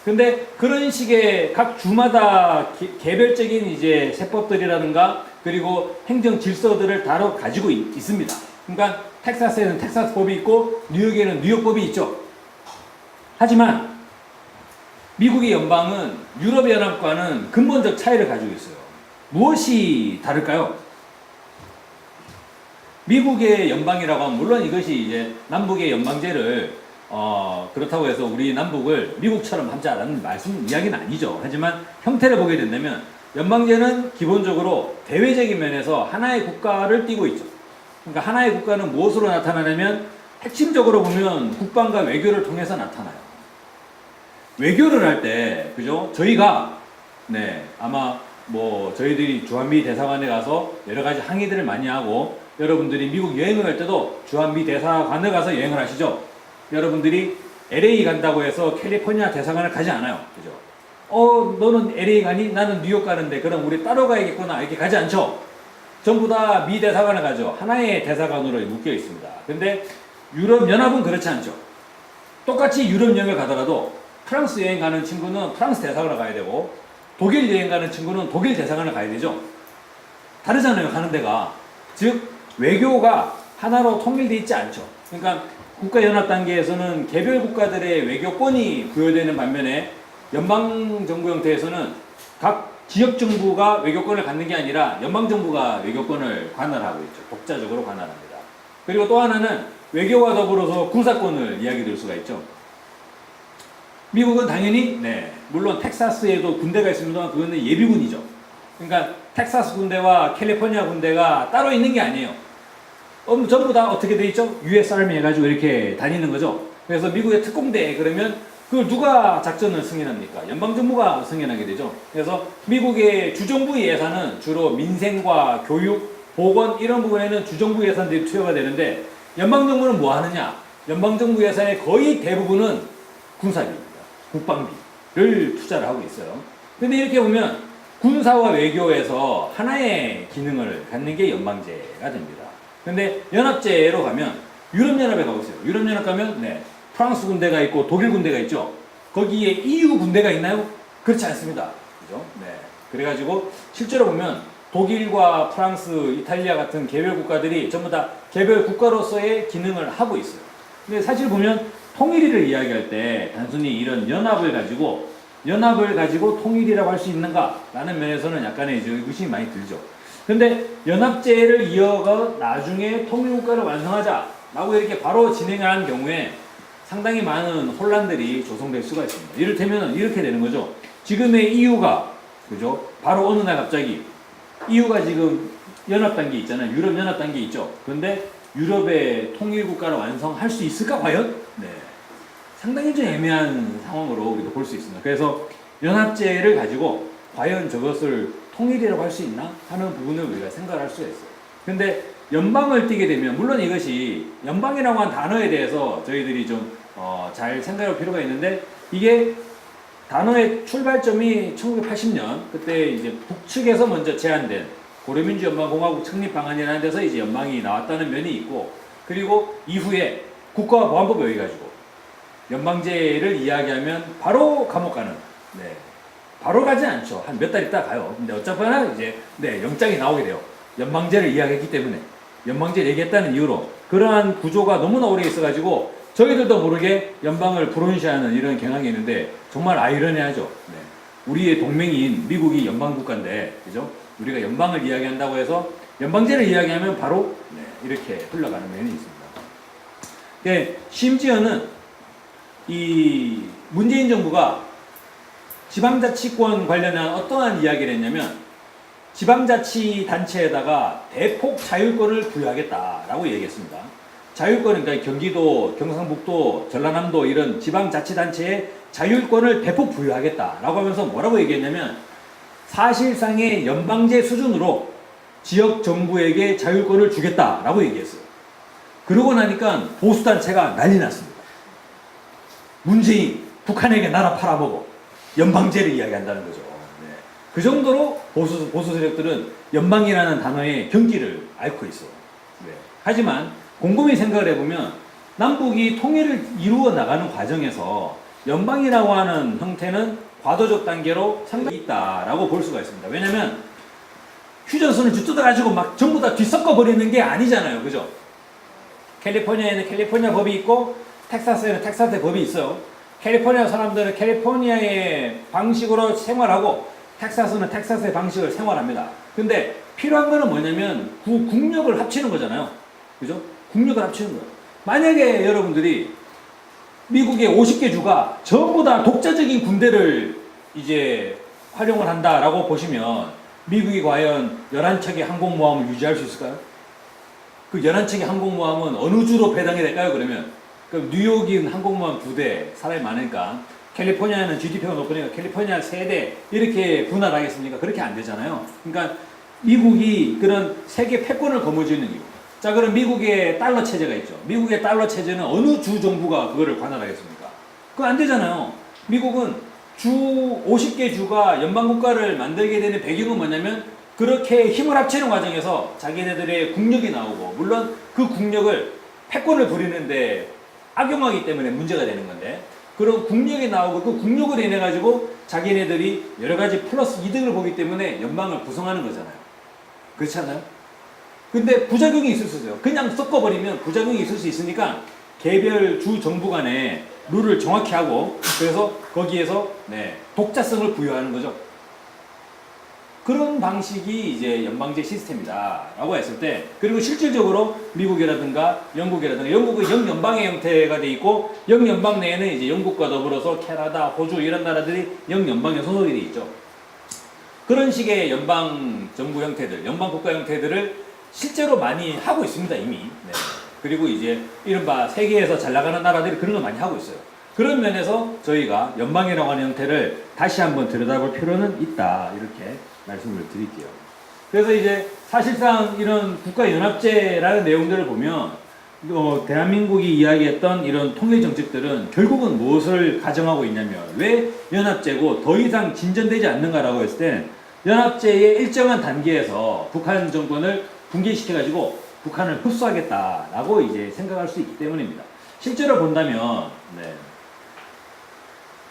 근데 그런 식의 각 주마다 개별적인 이제 세법들이라든가 그리고 행정 질서들을 다뤄 가지고 있습니다. 그러니까 텍사스에는 텍사스 법이 있고 뉴욕에는 뉴욕 법이 있죠. 하지만 미국의 연방은 유럽연합과는 근본적 차이를 가지고 있어요. 무엇이 다를까요? 미국의 연방이라고 하면, 물론 이것이 이제 남북의 연방제를 그렇다고 해서 우리 남북을 미국처럼 하자라는 이야기는 아니죠. 하지만 형태를 보게 된다면 연방제는 기본적으로 대외적인 면에서 하나의 국가를 띠고 있죠. 그러니까 하나의 국가는 무엇으로 나타나냐면, 핵심적으로 보면 국방과 외교를 통해서 나타나요. 외교를 할 때, 그죠? 저희가, 네, 아마 뭐 저희들이 주한미 대사관에 가서 여러 가지 항의들을 많이 하고, 여러분들이 미국 여행을 할 때도 주한미 대사관에 가서 여행을 하시죠. 여러분들이 LA 간다고 해서 캘리포니아 대사관을 가지 않아요. 그죠? 너는 LA 가니? 나는 뉴욕 가는데 그럼 우리 따로 가야겠구나. 이렇게 가지 않죠? 전부 다 미 대사관을 가죠. 하나의 대사관으로 묶여 있습니다. 근데 유럽연합은 그렇지 않죠. 똑같이 유럽 여행을 가더라도 프랑스 여행 가는 친구는 프랑스 대사관을 가야 되고, 독일 여행 가는 친구는 독일 대사관을 가야 되죠. 다르잖아요, 가는 데가. 즉, 외교가 하나로 통일되어 있지 않죠. 그러니까 국가연합 단계에서는 개별 국가들의 외교권이 부여되는 반면에 연방정부 형태에서는 각 지역정부가 외교권을 갖는 게 아니라 연방정부가 외교권을 관할하고 있죠. 독자적으로 관할합니다. 그리고 또 하나는 외교와 더불어서 군사권을 이야기 될 수가 있죠. 미국은 당연히, 네, 물론 텍사스에도 군대가 있습니다만 그거는 예비군이죠. 그러니까 텍사스 군대와 캘리포니아 군대가 따로 있는 게 아니에요. 전부 다 어떻게 돼 있죠? US Army 해가지고 이렇게 다니는 거죠. 그래서 미국의 특공대 그러면 그걸 누가 작전을 승인합니까? 연방정부가 승인하게 되죠. 그래서 미국의 주정부 예산은 주로 민생과 교육, 보건 이런 부분에는 주정부 예산들이 투여가 되는데, 연방정부는 뭐 하느냐? 연방정부 예산의 거의 대부분은 군사비입니다. 국방비를 투자를 하고 있어요. 근데 이렇게 보면 군사와 외교에서 하나의 기능을 갖는 게 연방제가 됩니다. 근데 연합제로 가면 유럽연합에 가고 있어요. 유럽연합 가면, 네, 프랑스 군대가 있고 독일 군대가 있죠. 거기에 EU 군대가 있나요? 그렇지 않습니다. 그죠? 네. 그래가지고 실제로 보면 독일과 프랑스, 이탈리아 같은 개별 국가들이 전부 다 개별 국가로서의 기능을 하고 있어요. 근데 사실 보면 통일을 이야기할 때 단순히 이런 연합을 가지고 통일이라고 할 수 있는가라는 면에서는 약간의 이제 의심이 많이 들죠. 근데 연합제를 이어가 나중에 통일국가를 완성하자라고 이렇게 바로 진행하는 경우에 상당히 많은 혼란들이 조성될 수가 있습니다. 이를테면 이렇게 되는 거죠. 지금의 EU가 그죠? 바로 어느 날 갑자기 EU가 지금 연합단계 있잖아요. 유럽 연합단계 있죠. 그런데 유럽의 통일국가를 완성할 수 있을까 과연? 네. 상당히 좀 애매한 상황으로 우리가 볼 수 있습니다. 그래서 연합제를 가지고 과연 저것을 통일이라고 할 수 있나 하는 부분을 우리가 생각할 수가 있어요. 근데 연방을 띠게 되면 물론 이것이 연방이라고 한 단어에 대해서 저희들이 좀 잘 생각할 필요가 있는데 이게 단어의 출발점이 1980년 그때 이제 북측에서 먼저 제안된 고려민주연방공화국 창립 방안이라는 데서 이제 연방이 나왔다는 면이 있고 그리고 이후에 국가보안법에 의해 가지고 연방제를 이야기하면 바로 감옥 가는 네. 바로 가진 않죠. 한 몇 달 있다 가요. 근데 어차피나 이제 네, 영장이 나오게 돼요. 연방제를 이야기했기 때문에 연방제를 얘기했다는 이유로 그러한 구조가 너무나 오래 있어가지고 저희들도 모르게 연방을 불온시하는 이런 경향이 있는데 정말 아이러니하죠. 네. 우리의 동맹인 미국이 연방국가인데 그죠? 우리가 연방을 이야기한다고 해서 연방제를 이야기하면 바로 네, 이렇게 흘러가는 면이 있습니다. 네, 심지어는 이 문재인 정부가 지방자치권 관련한 어떠한 이야기를 했냐면 지방자치단체에다가 대폭 자율권을 부여하겠다라고 얘기했습니다. 자율권, 그러니까 경기도, 경상북도, 전라남도 이런 지방자치단체에 자율권을 대폭 부여하겠다라고 하면서 뭐라고 얘기했냐면 사실상의 연방제 수준으로 지역 정부에게 자율권을 주겠다라고 얘기했어요. 그러고 나니까 보수단체가 난리 났습니다. 문재인, 북한에게 나라 팔아먹어. 연방제를 이야기한다는 거죠. 네. 그 정도로 보수 세력들은 연방이라는 단어의 경기를 앓고 있어요. 네. 하지만 곰곰이 생각을 해보면 남북이 통일을 이루어 나가는 과정에서 연방이라고 하는 형태는 과도적 단계로 상당히 있다라고 볼 수가 있습니다. 왜냐면 휴전선을 뜯어가지고 막 전부 다 뒤섞어 버리는 게 아니잖아요. 그죠? 캘리포니아에는 캘리포니아 법이 있고 텍사스에는 텍사스의 법이 있어요. 캘리포니아 사람들은 캘리포니아의 방식으로 생활하고 텍사스는 텍사스의 방식을 생활합니다. 근데 필요한 거는 뭐냐면 국력을 합치는 거잖아요. 그죠? 국력을 합치는 거예요. 만약에 여러분들이 미국의 50개 주가 전부 다 독자적인 군대를 이제 활용을 한다라고 보시면 미국이 과연 11척의 항공모함을 유지할 수 있을까요? 그 11척의 항공모함은 어느 주로 배당이 될까요? 그러면 그 뉴욕인 항공모함 2대 사람이 많으니까 캘리포니아는 GDP가 높으니까 캘리포니아 3대 이렇게 분할하겠습니까? 그렇게 안 되잖아요. 그러니까 미국이 그런 세계 패권을 거머쥐는 이유. 자, 그럼 미국의 달러 체제가 있죠. 미국의 달러 체제는 어느 주 정부가 그거를 관할하겠습니까? 그거 안 되잖아요. 미국은 주 50개 주가 연방국가를 만들게 되는 배경은 뭐냐면 그렇게 힘을 합치는 과정에서 자기네들의 국력이 나오고 물론 그 국력을 패권을 부리는데 악용하기 때문에 문제가 되는 건데 그런 국력이 나오고 그 국력을 인해 가지고 자기네들이 여러 가지 플러스 이득을 보기 때문에 연방을 구성하는 거잖아요. 그렇지 않아요? 근데 부작용이 있을 수 있어요. 그냥 섞어버리면 부작용이 있을 수 있으니까 개별 주 정부 간에 룰을 정확히 하고 그래서 거기에서 네, 독자성을 부여하는 거죠. 그런 방식이 이제 연방제 시스템이다 라고 했을 때 그리고 실질적으로 미국이라든가 영국이라든가 영국은 영연방의 형태가 돼 있고 영연방 내에는 이제 영국과 더불어서 캐나다, 호주 이런 나라들이 영연방에 소속이 돼 있죠. 그런 식의 연방 정부 형태들, 연방 국가 형태들을 실제로 많이 하고 있습니다 이미. 네. 그리고 이제 이른바 세계에서 잘 나가는 나라들이 그런 걸 많이 하고 있어요. 그런 면에서 저희가 연방이라고 하는 형태를 다시 한번 들여다볼 필요는 있다 이렇게 말씀을 드릴게요. 그래서 이제 사실상 이런 국가연합제라는 내용들을 보면 대한민국이 이야기했던 이런 통일 정책들은 결국은 무엇을 가정하고 있냐면 왜 연합제고 더 이상 진전되지 않는가라고 했을 때 연합제의 일정한 단계에서 북한 정권을 붕괴시켜가지고 북한을 흡수하겠다라고 이제 생각할 수 있기 때문입니다. 실제로 본다면 네.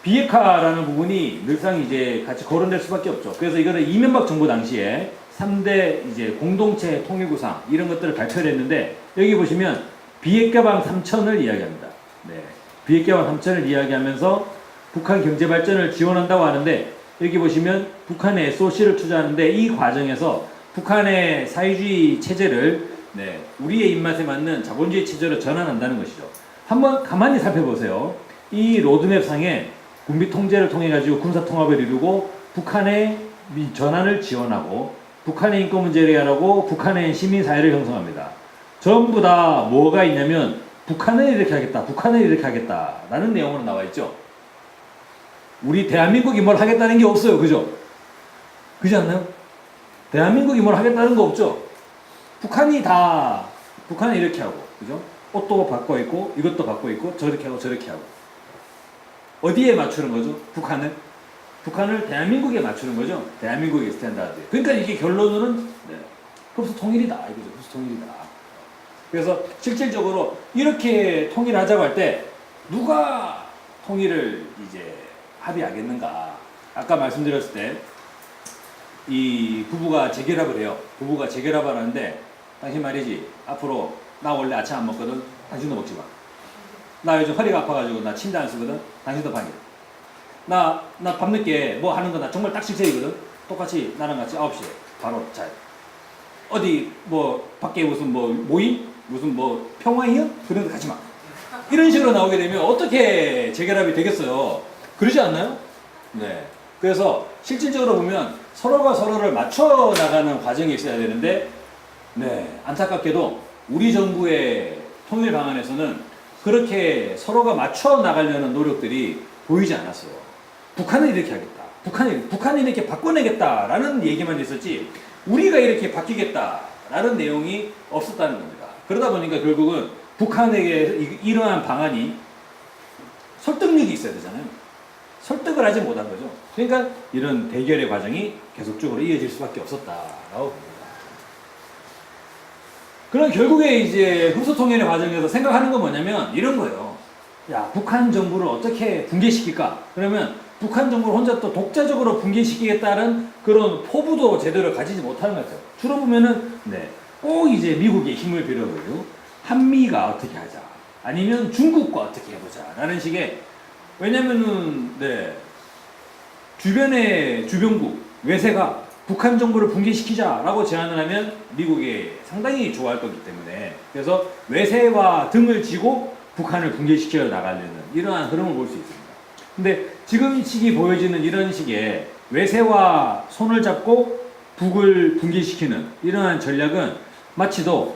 비핵화라는 부분이 늘상 이제 같이 거론될 수밖에 없죠. 그래서 이거는 이명박 정부 당시에 3대 이제 공동체 통일 구상 이런 것들을 발표를 했는데 여기 보시면 비핵 개방 3천을 이야기합니다. 네. 비핵 개방 3천을 이야기하면서 북한 경제 발전을 지원한다고 하는데 여기 보시면 북한에 SOC를 투자하는데 이 과정에서 북한의 사회주의 체제를 네, 우리의 입맛에 맞는 자본주의 체제로 전환한다는 것이죠. 한번 가만히 살펴보세요. 이 로드맵 상에 군비 통제를 통해 가지고 군사 통합을 이루고 북한의 전환을 지원하고 북한의 인권 문제를 해결하고 북한의 시민 사회를 형성합니다. 전부 다 뭐가 있냐면 북한을 이렇게 하겠다, 북한을 이렇게 하겠다라는 내용으로 나와 있죠. 우리 대한민국이 뭘 하겠다는 게 없어요, 그죠? 그렇지 않나요? 대한민국이 뭘 하겠다는 거 없죠. 북한이 이렇게 하고, 그죠? 옷도 바꿔 입고, 이것도 바꿔 입고, 저렇게 하고, 저렇게 하고. 어디에 맞추는 거죠? 북한을 대한민국에 맞추는 거죠? 대한민국의 스탠다드. 그러니까 이게 결론은, 네. 흡수 통일이다. 이거죠. 흡수 통일이다. 그래서 실질적으로 이렇게 통일하자고 할 때, 누가 통일을 이제 합의하겠는가? 아까 말씀드렸을 때, 이 부부가 재결합을 해요. 부부가 재결합을 하는데, 당신 말이지, 앞으로, 나 원래 아침 안 먹거든? 당신도 먹지 마. 나 요즘 허리가 아파가지고 나 침대 안 쓰거든? 당신도 방해. 나 밤늦게 뭐 하는 거 나 정말 딱 실세이거든? 똑같이 나랑 같이 9시에 바로 자요. 어디 뭐 밖에 무슨 뭐 모임? 무슨 뭐 평화회의? 그런 데 가지 마. 이런 식으로 나오게 되면 어떻게 재결합이 되겠어요? 그러지 않나요? 네. 그래서 실질적으로 보면 서로가 서로를 맞춰 나가는 과정이 있어야 되는데, 네, 안타깝게도 우리 정부의 통일 방안에서는 그렇게 서로가 맞춰 나가려는 노력들이 보이지 않았어요. 북한은 이렇게 하겠다. 북한이 이렇게 바꿔내겠다라는 얘기만 있었지, 우리가 이렇게 바뀌겠다라는 내용이 없었다는 겁니다. 그러다 보니까 결국은 북한에게 이러한 방안이 설득력이 있어야 되잖아요. 설득을 하지 못한 거죠. 그러니까 이런 대결의 과정이 계속적으로 이어질 수밖에 없었다라고 봅니다. 그럼 결국에 이제 흡수통일의 과정에서 생각하는 건 뭐냐면 이런 거예요. 야, 북한 정부를 어떻게 붕괴시킬까? 그러면 북한 정부를 혼자 또 독자적으로 붕괴시키겠다는 그런 포부도 제대로 가지지 못하는 것 같아요. 주로 보면은, 네, 꼭 이제 미국의 힘을 빌어가지고 한미가 어떻게 하자. 아니면 중국과 어떻게 해보자. 라는 식의, 왜냐면은, 네, 주변국, 외세가 북한 정부를 붕괴시키자라고 제안을 하면 미국이 상당히 좋아할 거기 때문에, 그래서 외세와 등을 지고 북한을 붕괴시켜 나가려는 이러한 흐름을 볼 수 있습니다. 근데 지금 시기 보여지는 이런 식의 외세와 손을 잡고 북을 붕괴시키는 이러한 전략은 마치도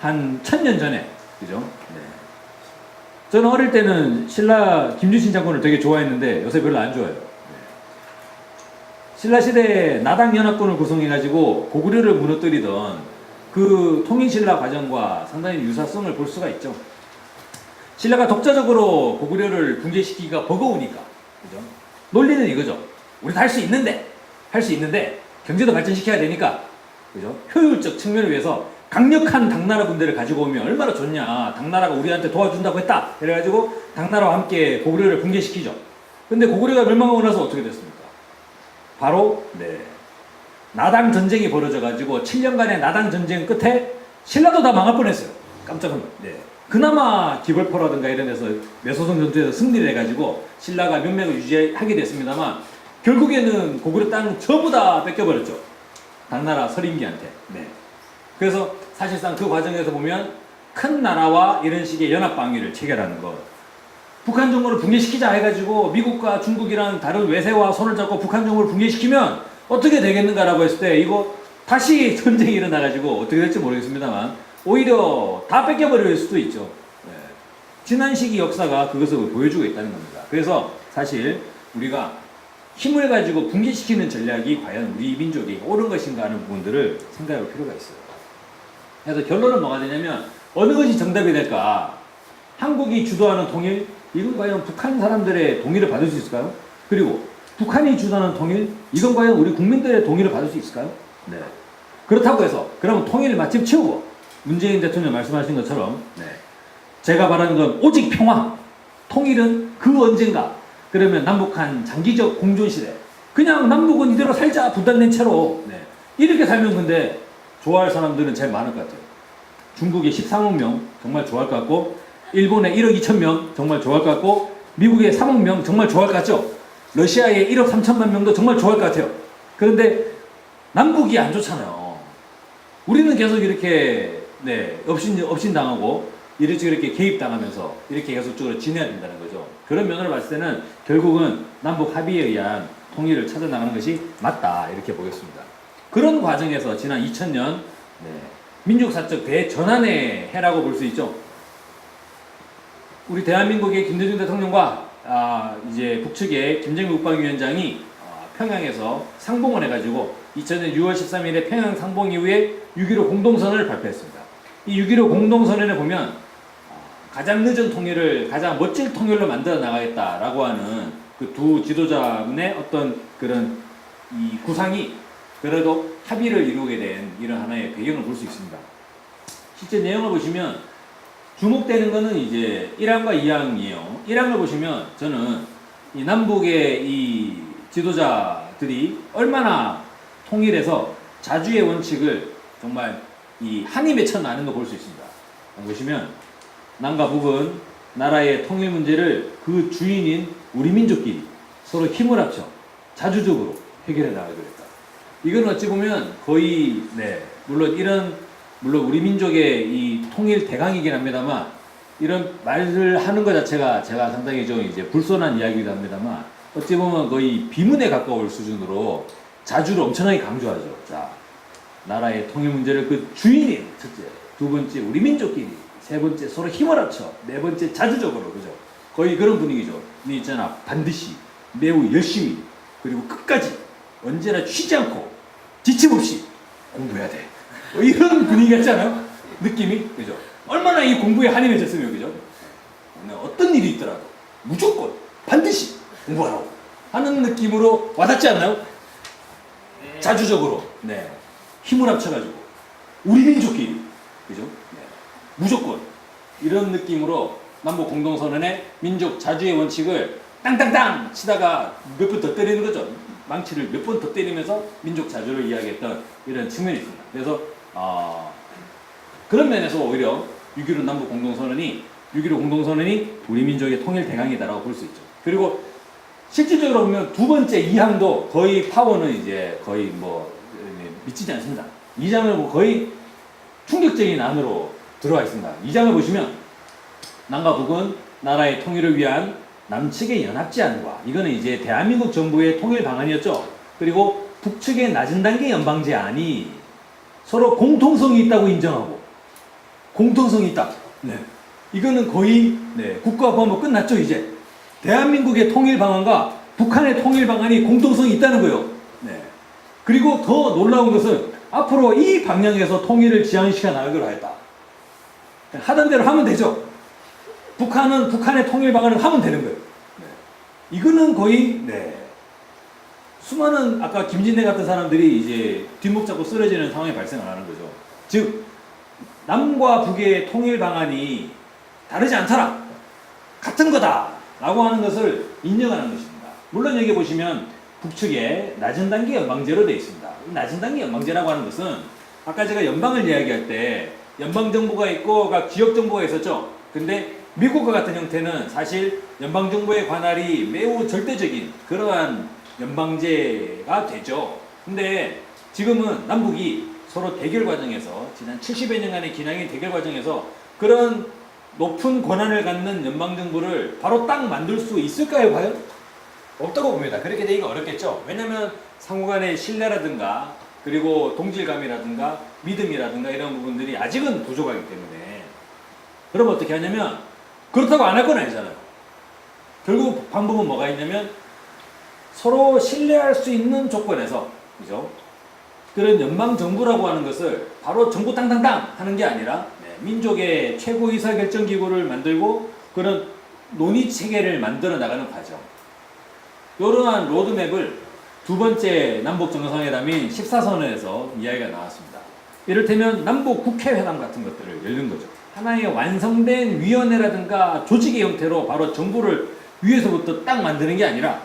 한 1000년 전에, 그죠? 네. 저는 어릴 때는 신라 김주신 장군을 되게 좋아했는데 요새 별로 안 좋아해요. 신라시대에 나당연합군을 구성해가지고 고구려를 무너뜨리던 그 통일신라 과정과 상당히 유사성을 볼 수가 있죠. 신라가 독자적으로 고구려를 붕괴시키기가 버거우니까, 그죠? 논리는 이거죠. 우리도 할 수 있는데 경제도 발전시켜야 되니까, 그죠? 효율적 측면을 위해서 강력한 당나라 군대를 가지고 오면 얼마나 좋냐. 당나라가 우리한테 도와준다고 했다. 그래가지고 당나라와 함께 고구려를 붕괴시키죠. 근데 고구려가 멸망하고 나서 어떻게 됐습니까? 바로, 네, 나당 전쟁이 벌어져가지고 7년간의 나당 전쟁 끝에 신라도 다 망할 뻔했어요. 깜짝 놀랐어요. 네. 그나마 기벌포라든가 이런 데서 매소성 전투에서 승리를 해가지고 신라가 명맥을 유지하게 됐습니다만, 결국에는 고구려 땅 전부 다 뺏겨버렸죠. 당나라 서림기한테. 네. 그래서 사실상 그 과정에서 보면 큰 나라와 이런 식의 연합방위를 체결하는 것, 북한 정부를 붕괴시키자 해가지고 미국과 중국이랑 다른 외세와 손을 잡고 북한 정부를 붕괴시키면 어떻게 되겠는가라고 했을 때 이거 다시 전쟁이 일어나가지고 어떻게 될지 모르겠습니다만 오히려 다 뺏겨버릴 수도 있죠. 네. 지난 시기 역사가 그것을 보여주고 있다는 겁니다. 그래서 사실 우리가 힘을 가지고 붕괴시키는 전략이 과연 우리 민족이 옳은 것인가 하는 부분들을 생각할 필요가 있어요. 그래서 결론은 뭐가 되냐면 어느 것이 정답이 될까? 한국이 주도하는 통일, 이건 과연 북한 사람들의 동의를 받을 수 있을까요? 그리고 북한이 주도하는 통일, 이건 과연 우리 국민들의 동의를 받을 수 있을까요? 네. 그렇다고 해서 그러면 통일을 마침 치우고 문재인 대통령 말씀하신 것처럼, 네, 제가 말하는 건 오직 평화, 통일은 그 언젠가, 그러면 남북한 장기적 공존 시대, 그냥 남북은 이대로 살자 분단된 채로, 네, 이렇게 살면 근데 좋아할 사람들은 제일 많을 것 같아요. 중국의 13억 명 정말 좋아할 것 같고, 일본의 1억 2천 명 정말 좋아할 것 같고, 미국의 3억 명 정말 좋아할 것 같죠? 러시아의 1억 3천만 명도 정말 좋아할 것 같아요. 그런데 남북이 안 좋잖아요. 우리는 계속 이렇게 업신당하고 이렇게 개입당하면서 이렇게 계속적으로 지내야 된다는 거죠. 그런 면으로 봤을 때는 결국은 남북 합의에 의한 통일을 찾아나가는 것이 맞다 이렇게 보겠습니다. 그런 과정에서 지난 2000년 민족사적 대전환의 해라고 볼 수 있죠. 우리 대한민국의 김대중 대통령과 이제 북측의 김정일 국방위원장이 평양에서 상봉을 해가지고 2000년 6월 13일에 평양 상봉 이후에 6.15 공동선언을 발표했습니다. 이 6.15 공동선언에 보면 가장 늦은 통일을 가장 멋진 통일로 만들어 나가겠다라고 하는 그 두 지도자분의 어떤 그런 이 구상이 그래도 합의를 이루게 된 이런 하나의 배경을 볼 수 있습니다. 실제 내용을 보시면 주목되는 거는 이제 1항과 2항이에요. 1항을 보시면 저는 이 남북의 이 지도자들이 얼마나 통일해서 자주의 원칙을 정말 이 한이 맺혀 나는 거 볼 수 있습니다. 보시면 남과 북은 나라의 통일 문제를 그 주인인 우리 민족끼리 서로 힘을 합쳐 자주적으로 해결해 나가기로 했다. 이건 어찌 보면 거의 물론 우리 민족의 이 통일 대강이긴 합니다만 이런 말을 하는 것 자체가 제가 상당히 좀 이제 불손한 이야기이기도 합니다만 어찌 보면 거의 비문에 가까울 수준으로 자주를 엄청나게 강조하죠. 자, 나라의 통일 문제를 그 주인인 첫째, 두 번째 우리 민족끼리, 세 번째 서로 힘을 합쳐, 네 번째 자주적으로 그죠? 거의 그런 분위기죠. 이 있잖아 반드시 매우 열심히 그리고 끝까지 언제나 쉬지 않고 지침 없이 공부해야 돼. 뭐 이런 분위기 같잖아요. 느낌이 그죠? 얼마나 이 공부에 한이 맺혔으면 그죠? 어떤 일이 있더라도 무조건 반드시 공부하라고 하는 느낌으로 와닿지 않나요? 네. 자주적으로 힘을 합쳐가지고 우리 민족끼리 그죠? 무조건 이런 느낌으로 남북 공동선언의 민족 자주의 원칙을 땅땅땅 치다가 몇 번 더 때리는 거죠. 망치를 몇 번 더 때리면서 민족 자주를 이야기했던 이런 측면이 있습니다. 그래서 그런 면에서 오히려 6.15 남북 공동선언이 우리 민족의 통일 대강이다라고 볼 수 있죠. 그리고 실질적으로 보면 두 번째 2항도 거의 파워는 이제 거의 뭐 미치지 않습니다. 2장을 뭐 거의 충격적인 안으로 들어와 있습니다. 2장을 보시면 남과 북은 나라의 통일을 위한 남측의 연합제안과 이거는 이제 대한민국 정부의 통일 방안이었죠. 그리고 북측의 낮은 단계 연방제안이 서로 공통성이 있다고 인정하고 공통성이 있다. 이거는 거의 국가보안법 끝났죠 이제. 대한민국의 통일 방안과 북한의 통일 방안이 공통성이 있다는 거예요. 그리고 더 놀라운 것은 앞으로 이 방향에서 통일을 지향시켜 나가기로 하였다. 하던 대로 하면 되죠. 북한은 북한의 통일 방안을 하면 되는 거예요. 이거는 거의 수많은 아까 김진태 같은 사람들이 이제 뒷목 잡고 쓰러지는 상황이 발생을 하는 거죠. 즉 남과 북의 통일 방안이 다르지 않더라, 같은 거다라고 하는 것을 인정하는 것입니다. 물론 여기 보시면 북측에 낮은 단계 연방제로 되어 있습니다. 낮은 단계 연방제라고 하는 것은 아까 제가 연방을 이야기할 때 연방정부가 있고 각 지역정부가 있었죠. 근데 미국과 같은 형태는 사실 연방정부의 관할이 매우 절대적인 그러한 연방제가 되죠. 근데 지금은 남북이 서로 대결 과정에서 지난 70여 년간의 기나긴 대결 과정에서 그런 높은 권한을 갖는 연방정부를 바로 딱 만들 수 있을까요 과연? 없다고 봅니다. 그렇게 되기가 어렵겠죠. 왜냐하면 상호간의 신뢰라든가 그리고 동질감이라든가 믿음이라든가 이런 부분들이 아직은 부족하기 때문에. 그럼 어떻게 하냐면 그렇다고 안 할 건 아니잖아요. 결국 방법은 뭐가 있냐면 서로 신뢰할 수 있는 조건에서 그죠? 그런 연방정부라고 하는 것을 바로 정부 땅땅땅 하는 게 아니라 민족의 최고 의사결정기구를 만들고 그런 논의체계를 만들어 나가는 과정. 이러한 로드맵을 두 번째 남북정상회담인 14선언에서 이야기가 나왔습니다. 이를테면 남북 국회회담 같은 것들을 열는 거죠. 하나의 완성된 위원회라든가 조직의 형태로 바로 정부를 위에서부터 딱 만드는 게 아니라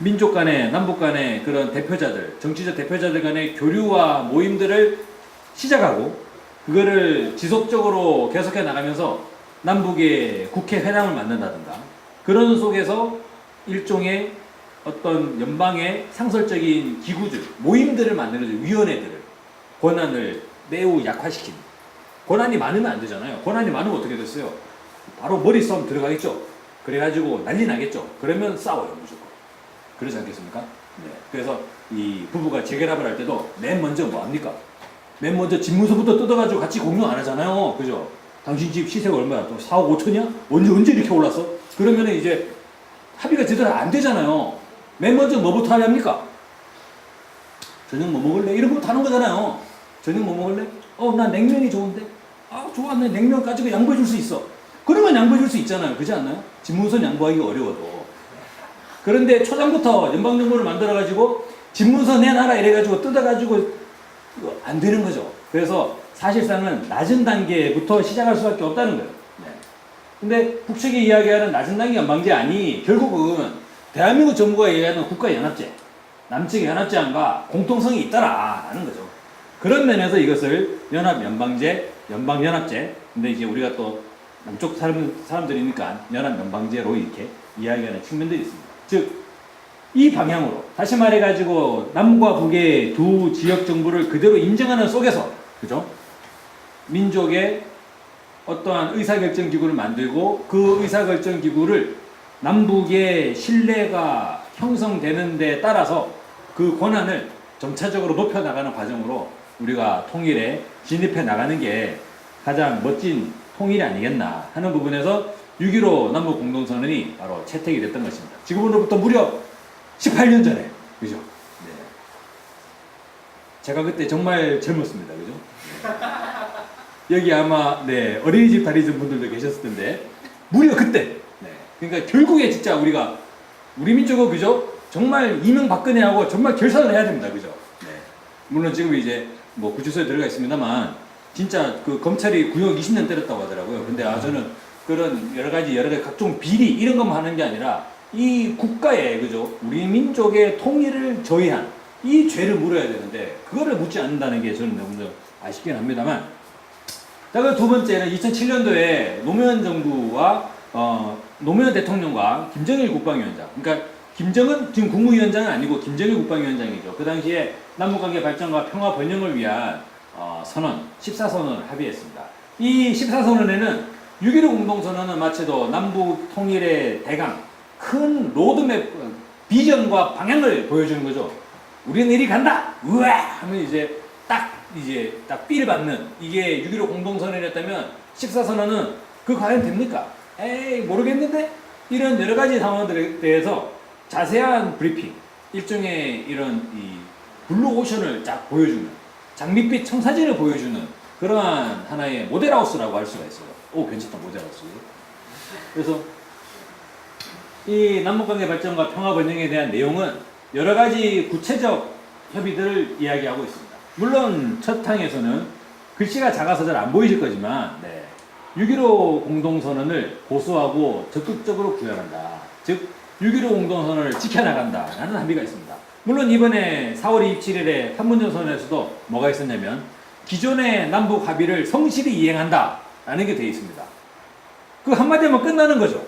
민족 간의 남북 간의 그런 대표자들, 정치적 대표자들 간의 교류와 모임들을 시작하고 그거를 지속적으로 계속해 나가면서 남북의 국회 회담을 만든다든가 그런 속에서 일종의 어떤 연방의 상설적인 기구들, 모임들을 만드는 위원회들을 권한을 매우 약화시키는 권한이 많으면 안 되잖아요. 권한이 많으면 어떻게 됐어요? 바로 머리 싸움 들어가겠죠. 그래가지고 난리 나겠죠. 그러면 싸워요 무조건. 그렇지 않겠습니까? 네. 그래서 이 부부가 재결합을 할 때도 맨 먼저 뭐 합니까? 맨 먼저 집문서부터 뜯어가지고 같이 공유 안 하잖아요. 그죠? 당신 집 시세가 얼마야? 또 4억 5천이야? 언제 이렇게 올랐어? 그러면 이제 합의가 제대로 안 되잖아요. 맨 먼저 뭐부터 하렵니까? 저녁 뭐 먹을래? 이런 거부터 하는 거잖아요. 저녁 뭐 먹을래? 나 냉면이 좋은데? 좋아. 나 냉면 가지고 양보해 줄 수 있어. 그러면 양보해 줄 수 있잖아요. 그렇지 않나요? 집문서는 양보하기 어려워도. 그런데 초장부터 연방정부를 만들어가지고 집문서 내놔라 이래가지고 뜯어가지고 안 되는 거죠. 그래서 사실상은 낮은 단계부터 시작할 수밖에 없다는 거예요. 네. 근데 북측이 이야기하는 낮은 단계 연방제안이 결국은 대한민국 정부가 얘기하는 국가연합제, 남측 연합제안과 공통성이 있다라는 거죠. 그런 면에서 이것을 연합연방제, 연방연합제, 근데 이제 우리가 또 남쪽 사람들이니까 연합연방제로 이렇게 이야기하는 측면들이 있습니다. 즉, 이 방향으로, 다시 말해가지고 남과 북의 두 지역 정부를 그대로 인정하는 속에서, 그죠? 민족의 어떠한 의사결정 기구를 만들고 그 의사결정 기구를 남북의 신뢰가 형성되는 데 따라서 그 권한을 점차적으로 높여나가는 과정으로 우리가 통일에 진입해 나가는 게 가장 멋진 통일이 아니겠나 하는 부분에서 6.15 남북 공동선언이 바로 채택이 됐던 것입니다. 지금으로부터 무려 18년 전에, 그죠? 네. 제가 그때 정말 젊었습니다, 그죠? 네. 여기 아마 어린이집 다니던 분들도 계셨을 텐데 무려 그때. 네. 그러니까 결국에 진짜 우리 민족은 그죠? 정말 이명박근혜하고 정말 결산을 해야 됩니다, 그죠? 네. 물론 지금 이제 뭐 구치소에 들어가 있습니다만 진짜 그 검찰이 구형 20년 때렸다고 하더라고요. 근데 저는 그런 여러 가지 각종 비리 이런 것만 하는 게 아니라 이 국가의 그죠? 우리 민족의 통일을 저해한 이 죄를 물어야 되는데 그거를 묻지 않는다는 게 저는 너무 아쉽긴 합니다만. 자, 그 두 번째는 2007년도에 노무현 정부와 노무현 대통령과 김정일 국방위원장, 그러니까 김정은 지금 국무위원장은 아니고 김정일 국방위원장이죠. 그 당시에 남북관계 발전과 평화 번영을 위한 선언, 14선언을 합의했습니다. 이 14선언에는 6.15 공동선언은 마치도 남북 통일의 대강, 큰 로드맵, 비전과 방향을 보여주는 거죠. 우리는 이리 간다! 우와! 하면 이제 딱 삘 받는 이게 6.15 공동선언이었다면 14선언은 그 과연 됩니까? 에이, 모르겠는데? 이런 여러 가지 상황들에 대해서 자세한 브리핑, 일종의 이런 블루오션을 쫙 보여주는, 장밋빛 청사진을 보여주는 그러한 하나의 모델하우스라고 할 수가 있어요. 오, 괜찮다, 모델하우스. 그래서 이 남북관계 발전과 평화 번영에 대한 내용은 여러 가지 구체적 협의들을 이야기하고 있습니다. 물론 첫 항에서는 글씨가 작아서 잘 안 보이실 거지만 6.15 공동선언을 고수하고 적극적으로 구현한다. 즉 6.15 공동선언을 지켜나간다라는 합의가 있습니다. 물론 이번에 4월 27일에 판문점 선언에서도 뭐가 있었냐면 기존의 남북 합의를 성실히 이행한다라는 게 되어 있습니다. 그 한마디 하면 끝나는 거죠.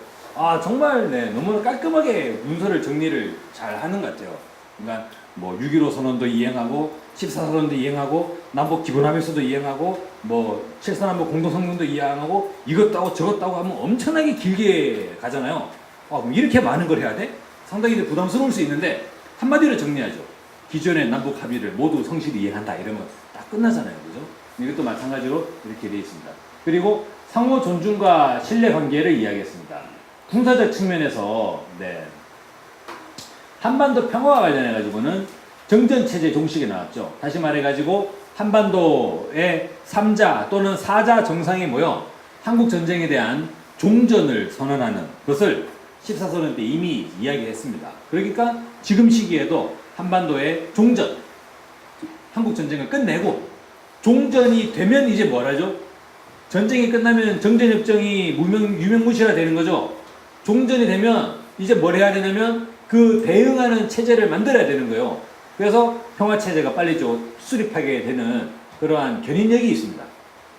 정말 너무 깔끔하게 문서를 정리를 잘 하는 것 같아요. 그러니까 뭐 6.15 선언도 이행하고 14선언도 이행하고 남북 기본합의서도 이행하고 뭐 7.4남북 공동성명도 이행하고 이것도 하고 저것도 하고 하면 엄청나게 길게 가잖아요. 그럼 이렇게 많은 걸 해야 돼? 상당히 부담스러울 수 있는데 한마디로 정리하죠. 기존의 남북 합의를 모두 성실히 이행한다 이러면 딱 끝나잖아요. 그죠? 이것도 마찬가지로 이렇게 되어 있습니다. 그리고 상호 존중과 신뢰 관계를 이야기했습니다. 군사적 측면에서 한반도 평화와 관련해가지고는 정전체제 종식이 나왔죠. 다시 말해가지고 한반도의 3자 또는 4자 정상이 모여 한국전쟁에 대한 종전을 선언하는 것을 14선언 때 이미 이야기했습니다. 그러니까 지금 시기에도 한반도의 종전, 한국전쟁을 끝내고 종전이 되면 이제 뭘 하죠? 전쟁이 끝나면 정전협정이 유명무실화 되는 거죠. 종전이 되면 이제 뭘 해야 되냐면 그 대응하는 체제를 만들어야 되는 거예요. 그래서 평화 체제가 빨리 좀 수립하게 되는 그러한 견인력이 있습니다.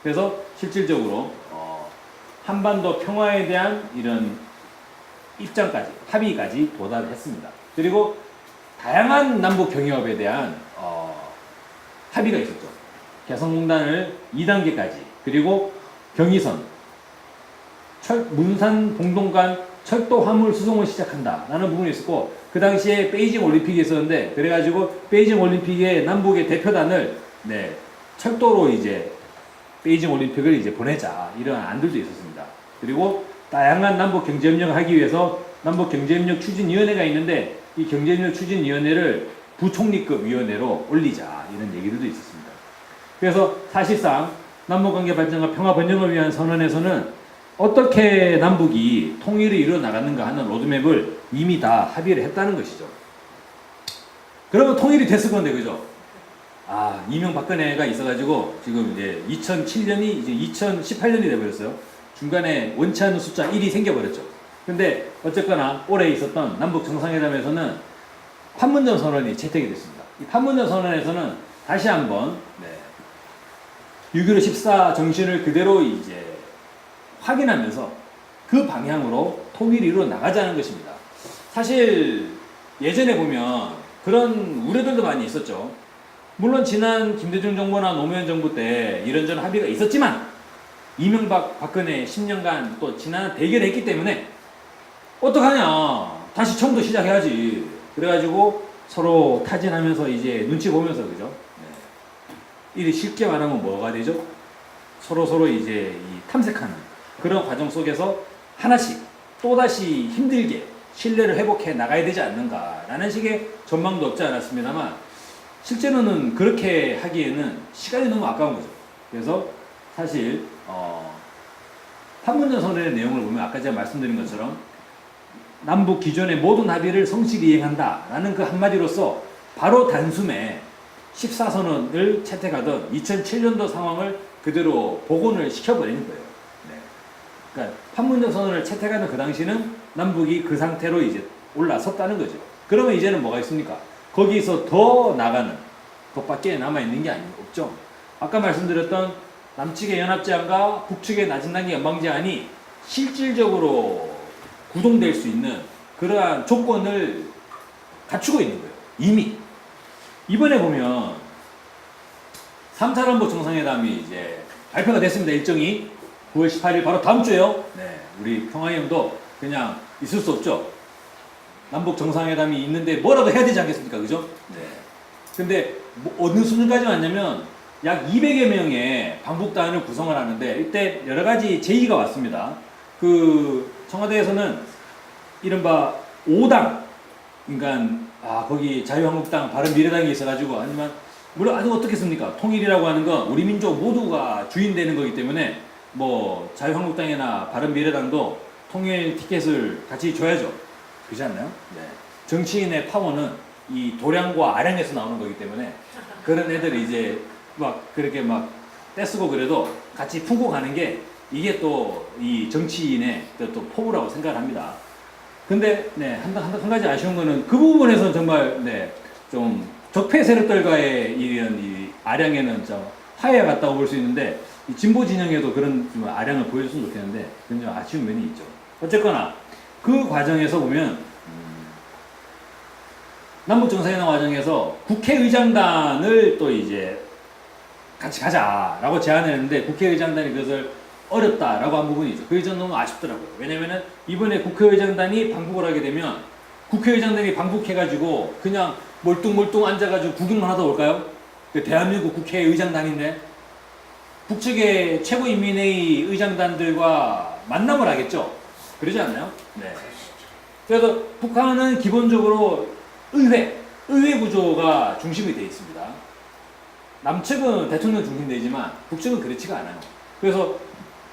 그래서 실질적으로 한반도 평화에 대한 이런 입장까지 합의까지 도달했습니다. 그리고 다양한 남북 경협에 대한 합의가 있었죠. 개성공단을 2단계까지 그리고 경의선 문산 봉동간 철도 화물 수송을 시작한다라는 부분이 있었고 그 당시에 베이징 올림픽이 있었는데 그래가지고 베이징 올림픽에 남북의 대표단을 철도로 이제 베이징 올림픽을 이제 보내자 이런 안들도 있었습니다. 그리고 다양한 남북 경제협력을 하기 위해서 남북 경제협력 추진위원회가 있는데 이 경제협력 추진위원회를 부총리급 위원회로 올리자 이런 얘기들도 있었습니다. 그래서 사실상 남북관계 발전과 평화 번영을 위한 선언에서는 어떻게 남북이 통일을 이루어 나가는가 하는 로드맵을 이미 다 합의를 했다는 것이죠. 그러면 통일이 됐을 건데 그죠? 이명박근혜가 있어가지고 지금 이제 2007년이 이제 2018년이 돼버렸어요. 중간에 원치 않는 숫자 1이 생겨버렸죠. 근데 어쨌거나 올해 있었던 남북 정상회담에서는 판문점 선언이 채택이 됐습니다. 이 판문점 선언에서는 다시 한번 6.15 14 정신을 그대로 이제 확인하면서 그 방향으로 통일이 이루어 나가자는 것입니다. 사실 예전에 보면 그런 우려들도 많이 있었죠. 물론 지난 김대중 정부나 노무현 정부 때 이런저런 합의가 있었지만 이명박 박근혜 10년간 또 지난 대결을 했기 때문에 어떡하냐 다시 처음부터 시작해야지 그래가지고 서로 타진하면서 이제 눈치 보면서 그죠? 이리 쉽게 말하면 뭐가 되죠? 서로 이제 이 탐색하는 그런 과정 속에서 하나씩 또다시 힘들게 신뢰를 회복해 나가야 되지 않는가라는 식의 전망도 없지 않았습니다만 실제로는 그렇게 하기에는 시간이 너무 아까운 거죠. 그래서 사실 판문점 선언의 내용을 보면 아까 제가 말씀드린 것처럼 남북 기존의 모든 합의를 성실히 이행한다라는 그 한마디로서 바로 단숨에 14선언을 채택하던 2007년도 상황을 그대로 복원을 시켜버리는 거예요. 그러니까 판문점 선언을 채택하는 그 당시는 남북이 그 상태로 이제 올라섰다는 거죠. 그러면 이제는 뭐가 있습니까? 거기서 더 나가는 것밖에 남아있는 게 없죠. 아까 말씀드렸던 남측의 연합제안과 북측의 낮은 단계 연방제안이 실질적으로 구동될 수 있는 그러한 조건을 갖추고 있는 거예요. 이미. 이번에 보면 3차 남북 정상회담이 이제 발표가 됐습니다. 일정이 9월 18일 바로 다음 주에요. 우리 평화위원도 그냥 있을 수 없죠. 남북 정상회담이 있는데 뭐라도 해야 되지 않겠습니까? 그죠? 근데 어느 수준까지 왔냐면 약 200여 명의 방북단을 구성을 하는데 이때 여러 가지 제의가 왔습니다. 그 청와대에서는 이른바 5당 그러니까 거기 자유한국당, 바른미래당이 있어가지고 아니면 물론 아직 어떻겠습니까? 통일이라고 하는 건 우리 민족 모두가 주인 되는 거기 때문에 뭐 자유한국당이나 바른미래당도 통일 티켓을 같이 줘야죠. 그렇지 않나요? 정치인의 파워는 이 도량과 아량에서 나오는 거기 때문에 그런 애들이 이제 막 그렇게 막 떼쓰고 그래도 같이 품고 가는 게 이게 또 이 정치인의 또 포부라고 생각을 합니다. 근데 한 가지 아쉬운 거는 그 부분에서는 정말 좀 적폐 세력들과의 이런 이 아량에는 좀 화해가 같다고 볼 수 있는데 이 진보 진영에도 그런 좀 아량을 보여줬으면 좋겠는데 그런 좀 아쉬운 면이 있죠. 어쨌거나 그 과정에서 보면 남북 정상회담 과정에서 국회의장단을 또 이제 같이 가자라고 제안을 했는데 국회의장단이 그것을 어렵다라고 한 부분이 있죠. 그게 좀 너무 아쉽더라고요. 왜냐면은 이번에 국회의장단이 방북을 하게 되면 국회의장단이 방북해가지고 그냥 멀뚱멀뚱 앉아가지고 구경만 하다 올까요? 대한민국 국회의장단인데 북측의 최고인민회의 의장단들과 만남을 하겠죠. 그러지 않나요? 그래서 북한은 기본적으로 의회 구조가 중심이 되어 있습니다. 남측은 대통령 중심되지만 북측은 그렇지가 않아요. 그래서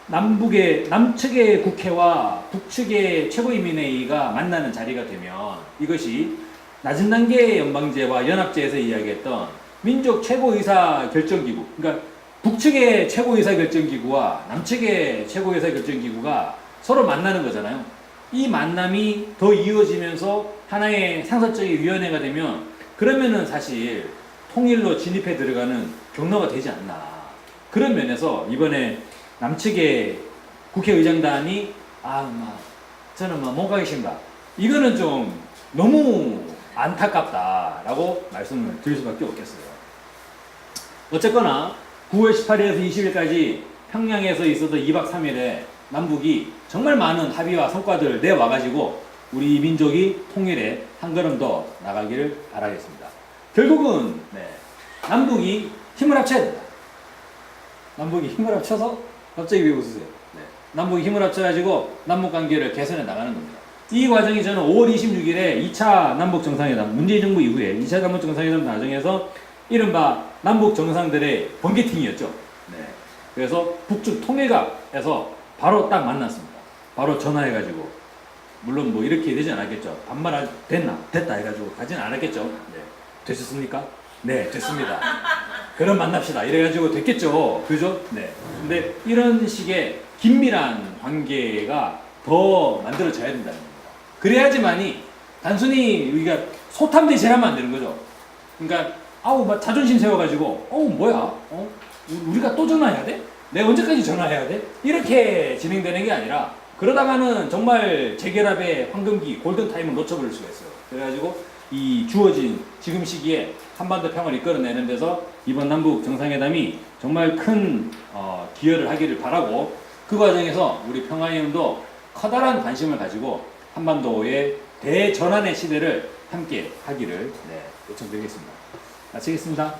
남측의 국회와 북측의 최고인민회의가 만나는 자리가 되면 이것이 낮은 단계 연방제와 연합제에서 이야기했던 민족 최고의사결정기구, 그러니까 북측의 최고의사결정기구와 남측의 최고의사결정기구가 서로 만나는 거잖아요. 이 만남이 더 이어지면서 하나의 상설적인 위원회가 되면 그러면은 사실 통일로 진입해 들어가는 경로가 되지 않나. 그런 면에서 이번에 남측의 국회의장단이 저는 못 가겠습니다. 이거는 좀 너무 안타깝다라고 말씀을 드릴 수밖에 없겠어요. 어쨌거나 9월 18일에서 20일까지 평양에서 있었던 2박 3일에 남북이 정말 많은 합의와 성과들을 내와가지고 우리 민족이 통일에 한 걸음 더 나가기를 바라겠습니다. 결국은 남북이 힘을 합쳐야 된다. 남북이 힘을 합쳐서 갑자기 왜 웃으세요? 남북이 힘을 합쳐가지고 남북 관계를 개선해 나가는 겁니다. 이 과정이 저는 5월 26일에 2차 남북 정상회담, 문재인 정부 이후에 2차 남북 정상회담 과정에서 이른바 남북 정상들의 번개팅이었죠. 그래서 북측 통일각에서 바로 딱 만났습니다. 바로 전화해가지고, 물론 뭐 이렇게 되진 않았겠죠. 반말 됐다 해가지고 가진 않았겠죠. 되셨습니까? 네, 됐습니다. 그럼 만납시다. 이래가지고 됐겠죠. 그죠? 근데 이런 식의 긴밀한 관계가 더 만들어져야 된다는 겁니다. 그래야지만이 단순히 우리가 소탐대 제라면 안 되는 거죠. 그러니까 막 자존심 세워가지고 뭐야? 우리가 또 전화해야 돼? 내가 언제까지 전화해야 돼? 이렇게 진행되는 게 아니라 그러다가는 정말 재결합의 황금기 골든타임을 놓쳐버릴 수가 있어요. 그래가지고 이 주어진 지금 시기에 한반도 평화를 이끌어내는 데서 이번 남북 정상회담이 정말 큰 기여를 하기를 바라고, 그 과정에서 우리 평화위원도 커다란 관심을 가지고 한반도의 대전환의 시대를 함께 하기를 요청드리겠습니다. 마치겠습니다.